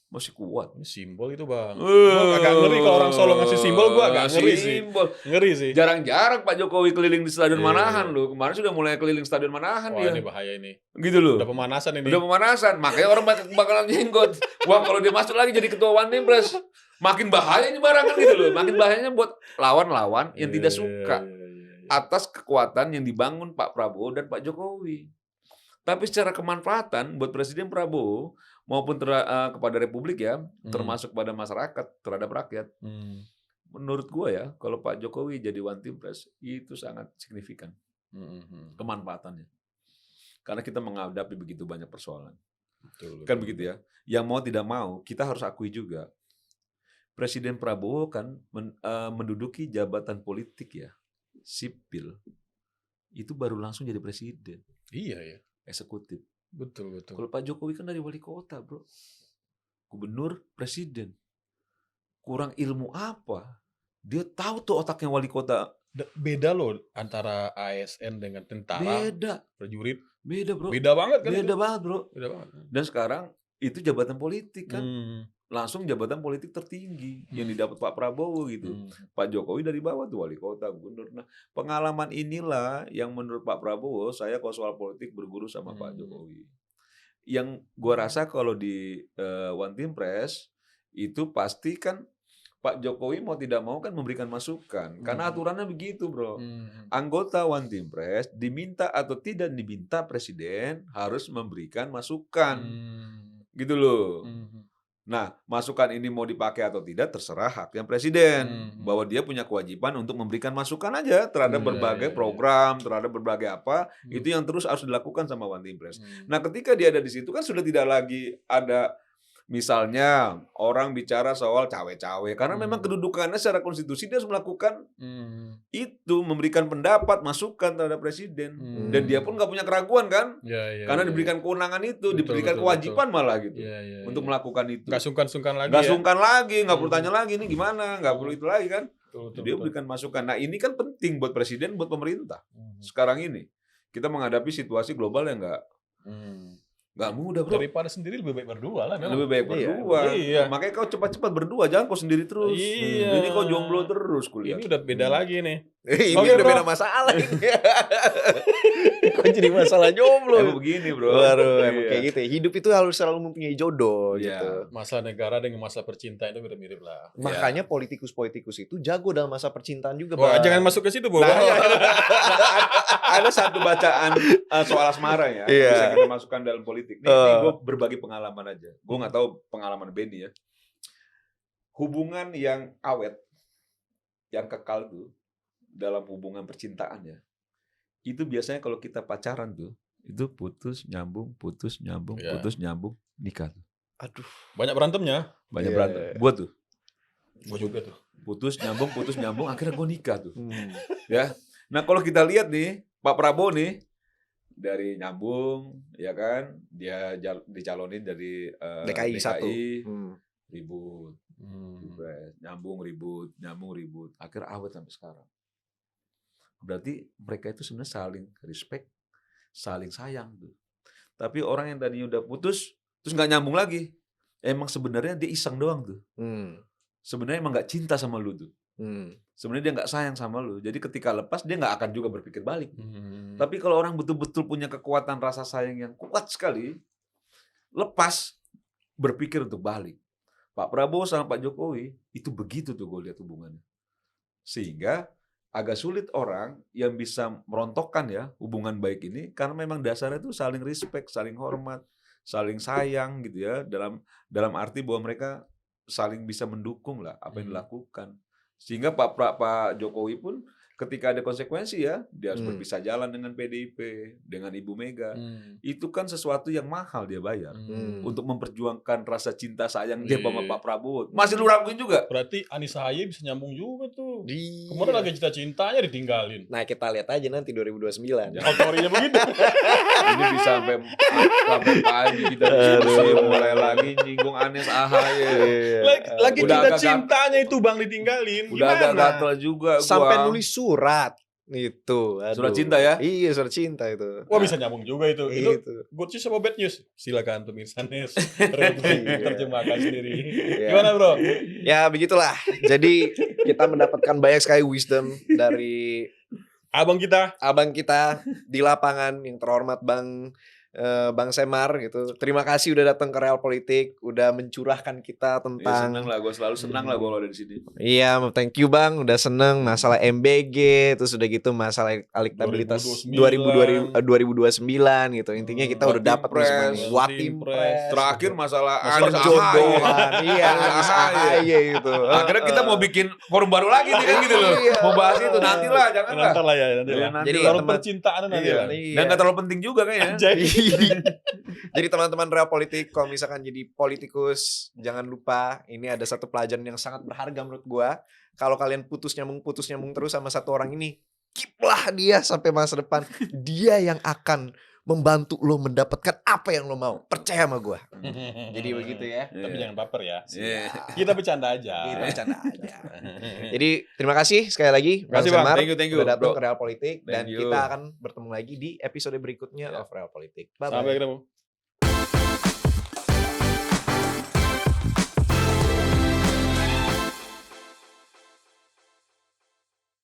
Masih kuat. Ini simbol itu Bang. Gua agak ngeri kalau orang Solo ngasih simbol, gua agak ngeri sih. Ngeri sih. Jarang-jarang Pak Jokowi keliling di Stadion Manahan loh. Kemarin sudah mulai keliling Stadion Manahan dia. Wah ini bahaya ini. Gitu loh. Udah pemanasan ini. Udah pemanasan. Makanya orang bakalan jenggot. Wah kalau dia masuk lagi jadi ketua One Team Press, makin bahaya ini barang kan gitu loh. Makin bahayanya buat lawan-lawan yang tidak suka atas kekuatan yang dibangun Pak Prabowo dan Pak Jokowi. Tapi secara kemanfaatan buat Presiden Prabowo maupun kepada Republik ya, termasuk pada masyarakat, terhadap rakyat. Menurut gue ya, kalau Pak Jokowi jadi One Team Press, itu sangat signifikan kemanfaatannya. Karena kita menghadapi begitu banyak persoalan. Kan begitu ya. Yang mau tidak mau, kita harus akui juga. Presiden Prabowo kan menduduki jabatan politik ya. Sipil itu baru langsung jadi presiden. Iya ya. Eksekutif. Betul. Kalau Pak Jokowi kan dari wali kota, bro. Gubernur, presiden. Kurang ilmu apa? Dia tahu tuh otaknya wali kota. Beda loh antara ASN dengan tentara. Beda. Prajurit. Beda, bro. Beda banget kan? Beda banget, bro. Beda banget. Dan sekarang itu jabatan politik kan. Hmm. Langsung jabatan politik tertinggi yang didapat Pak Prabowo gitu. Hmm. Pak Jokowi dari bawah tuh wali kota, gubernur. Nah, pengalaman inilah yang menurut Pak Prabowo, saya kalau soal politik berguru sama Pak Jokowi. Yang gua rasa kalau di One Team Press itu pasti kan Pak Jokowi mau tidak mau kan memberikan masukan. Karena aturannya begitu, Bro. Anggota One Team Press diminta atau tidak diminta presiden harus memberikan masukan. Gitu loh. Nah, masukan ini mau dipakai atau tidak terserah haknya presiden. Bahwa dia punya kewajiban untuk memberikan masukan aja terhadap berbagai program, terhadap berbagai apa, itu yang terus harus dilakukan sama One Team Press. Nah, ketika dia ada di situ kan sudah tidak lagi ada misalnya orang bicara soal cawe-cawe karena memang kedudukannya secara konstitusi dia harus melakukan itu, memberikan pendapat, masukan terhadap presiden. Dan dia pun nggak punya keraguan kan? Karena diberikan kewenangan itu, diberikan kewajiban malah gitu untuk melakukan itu. Nggak sungkan-sungkan lagi. Nggak sungkan lagi, nggak perlu tanya lagi ini gimana, nggak perlu itu lagi kan? Dia berikan masukan. Nah ini kan penting buat presiden, buat pemerintah. Sekarang ini kita menghadapi situasi global yang nggak mudah, Bro. Daripada sendiri lebih baik berdua lah memang. Lebih baik berdua. Iya. Makanya kau cepat-cepat berdua, jangan kau sendiri terus. Iya. Ini kau jomblo terus kuliah. Ini udah beda lagi nih. Ini Oke, udah Bro. beda masalah ini. Kok jadi masalah jomblo? Emang begini, Bro. Baru emang Iya. kayak gitu ya. Hidup itu harus selalu mempunyai jodoh Iya. gitu. Masa negara dengan masa percintaan itu mirip-mirip lah. Makanya politikus-politikus itu jago dalam masa percintaan juga, Wah, Bang. jangan masuk ke situ, Bo. Nah, ada satu bacaan soal asmara ya, Iya. bisa kita masukkan dalam politik. Ini gue berbagi pengalaman aja. Gue nggak tahu pengalaman Benny ya. Hubungan yang awet, yang kekal tuh dalam hubungan percintaan ya, itu biasanya kalau kita pacaran tuh, itu putus nyambung, Iya. putus nyambung, nikah tuh. Aduh. Banyak berantemnya. Banyak Iya. berantem. Gue tuh Gua juga tuh. putus nyambung, akhirnya gue nikah tuh. Ya. Nah kalau kita lihat nih Pak Prabowo nih dari nyambung, ya kan, dia dicalonin dari DKI 1. ribut, nyambung ribut, akhir awet sampai sekarang. Berarti mereka itu sebenarnya saling respect, saling sayang tuh. Tapi orang yang tadinya udah putus, terus nggak nyambung lagi, emang sebenarnya dia iseng doang tuh. Sebenarnya emang nggak cinta sama lu tuh. Sebenarnya dia nggak sayang sama lu. Jadi ketika lepas dia nggak akan juga berpikir balik. Tapi kalau orang betul-betul punya kekuatan rasa sayang yang kuat sekali, lepas berpikir untuk balik. Pak Prabowo sama Pak Jokowi itu begitu tuh gue lihat hubungannya. Sehingga agak sulit orang yang bisa merontokkan ya hubungan baik ini karena memang dasarnya itu saling respect, saling hormat, saling sayang gitu ya, dalam arti bahwa mereka saling bisa mendukung lah apa yang dilakukan. Sehingga Pak Jokowi pun ketika ada konsekuensi ya, dia harus berpisah jalan dengan PDIP, dengan Ibu Mega. Itu kan sesuatu yang mahal dia bayar untuk memperjuangkan rasa cinta sayang dia sama Pak Prabowo. Masih lu raguin juga? Berarti Anissa Ahy bisa nyambung juga tuh. Iya. Kemarin lagi cita-cintanya ditinggalin. Nah, kita lihat aja nanti 2029. Autorinya begitu. Ini bisa sampai pagi kita diskusi mulai lagi nyinggung Anies AHY. Lagi Udah cita-cintanya itu Bang ditinggalin. Udah agak Gimana? gatel juga gua. Sampai nulis surat. Itu. Aduh. Surat cinta ya? Iya, surat cinta itu. Wah bisa nyambung juga itu. Itu Itu. good news apa bad news? Silakan pemirsa Nes Iya. terjemahkan sendiri. Iya. Gimana Bro? Ya, begitulah. Jadi kita mendapatkan banyak sekali wisdom dari Abang kita. abang kita di lapangan yang terhormat Bang Semar gitu. Terima kasih udah datang ke Real Politik, udah mencurahkan kita Ya, tentang seneng lah, gue selalu senang lah kalau ada di sini. iya, thank you Bang, udah seneng masalah MBG, terus udah gitu masalah elektabilitas 2029 gitu. Intinya kita udah One Team dapat nih Press, semua nih. One What Team Team Press. Press. Terakhir masalah Anies AHY. perjodohan. Iya, Anies AHY itu. Akhirnya kita mau bikin forum baru lagi nih kan gitu loh. Iya. Mau bahas itu nantilah, jangan lah. Nanti lah ya. Nanti Iya, lah. nanti Jadi lah. Baru percintaan nanti Iya. lah. Dan nggak terlalu penting juga kayaknya. Anjay. Jadi teman-teman Real Politik, kalau misalkan jadi politikus, jangan lupa ini ada satu pelajaran yang sangat berharga menurut gua. Kalau kalian putus nyambung terus sama satu orang ini, keep-lah dia sampai masa depan. Dia yang akan membantu lo mendapatkan apa yang lo mau. Percaya sama gua. Jadi begitu ya. Tapi jangan baper ya. Iya. Kita bercanda aja. Kita bercanda aja. Jadi terima kasih sekali lagi Bang Kasih, Bang. Semar Thank you, udah datang bro. ke Real Politik dan Thank you. kita akan bertemu lagi di episode berikutnya of Real Politik. Bye bye. Sampai ketemu.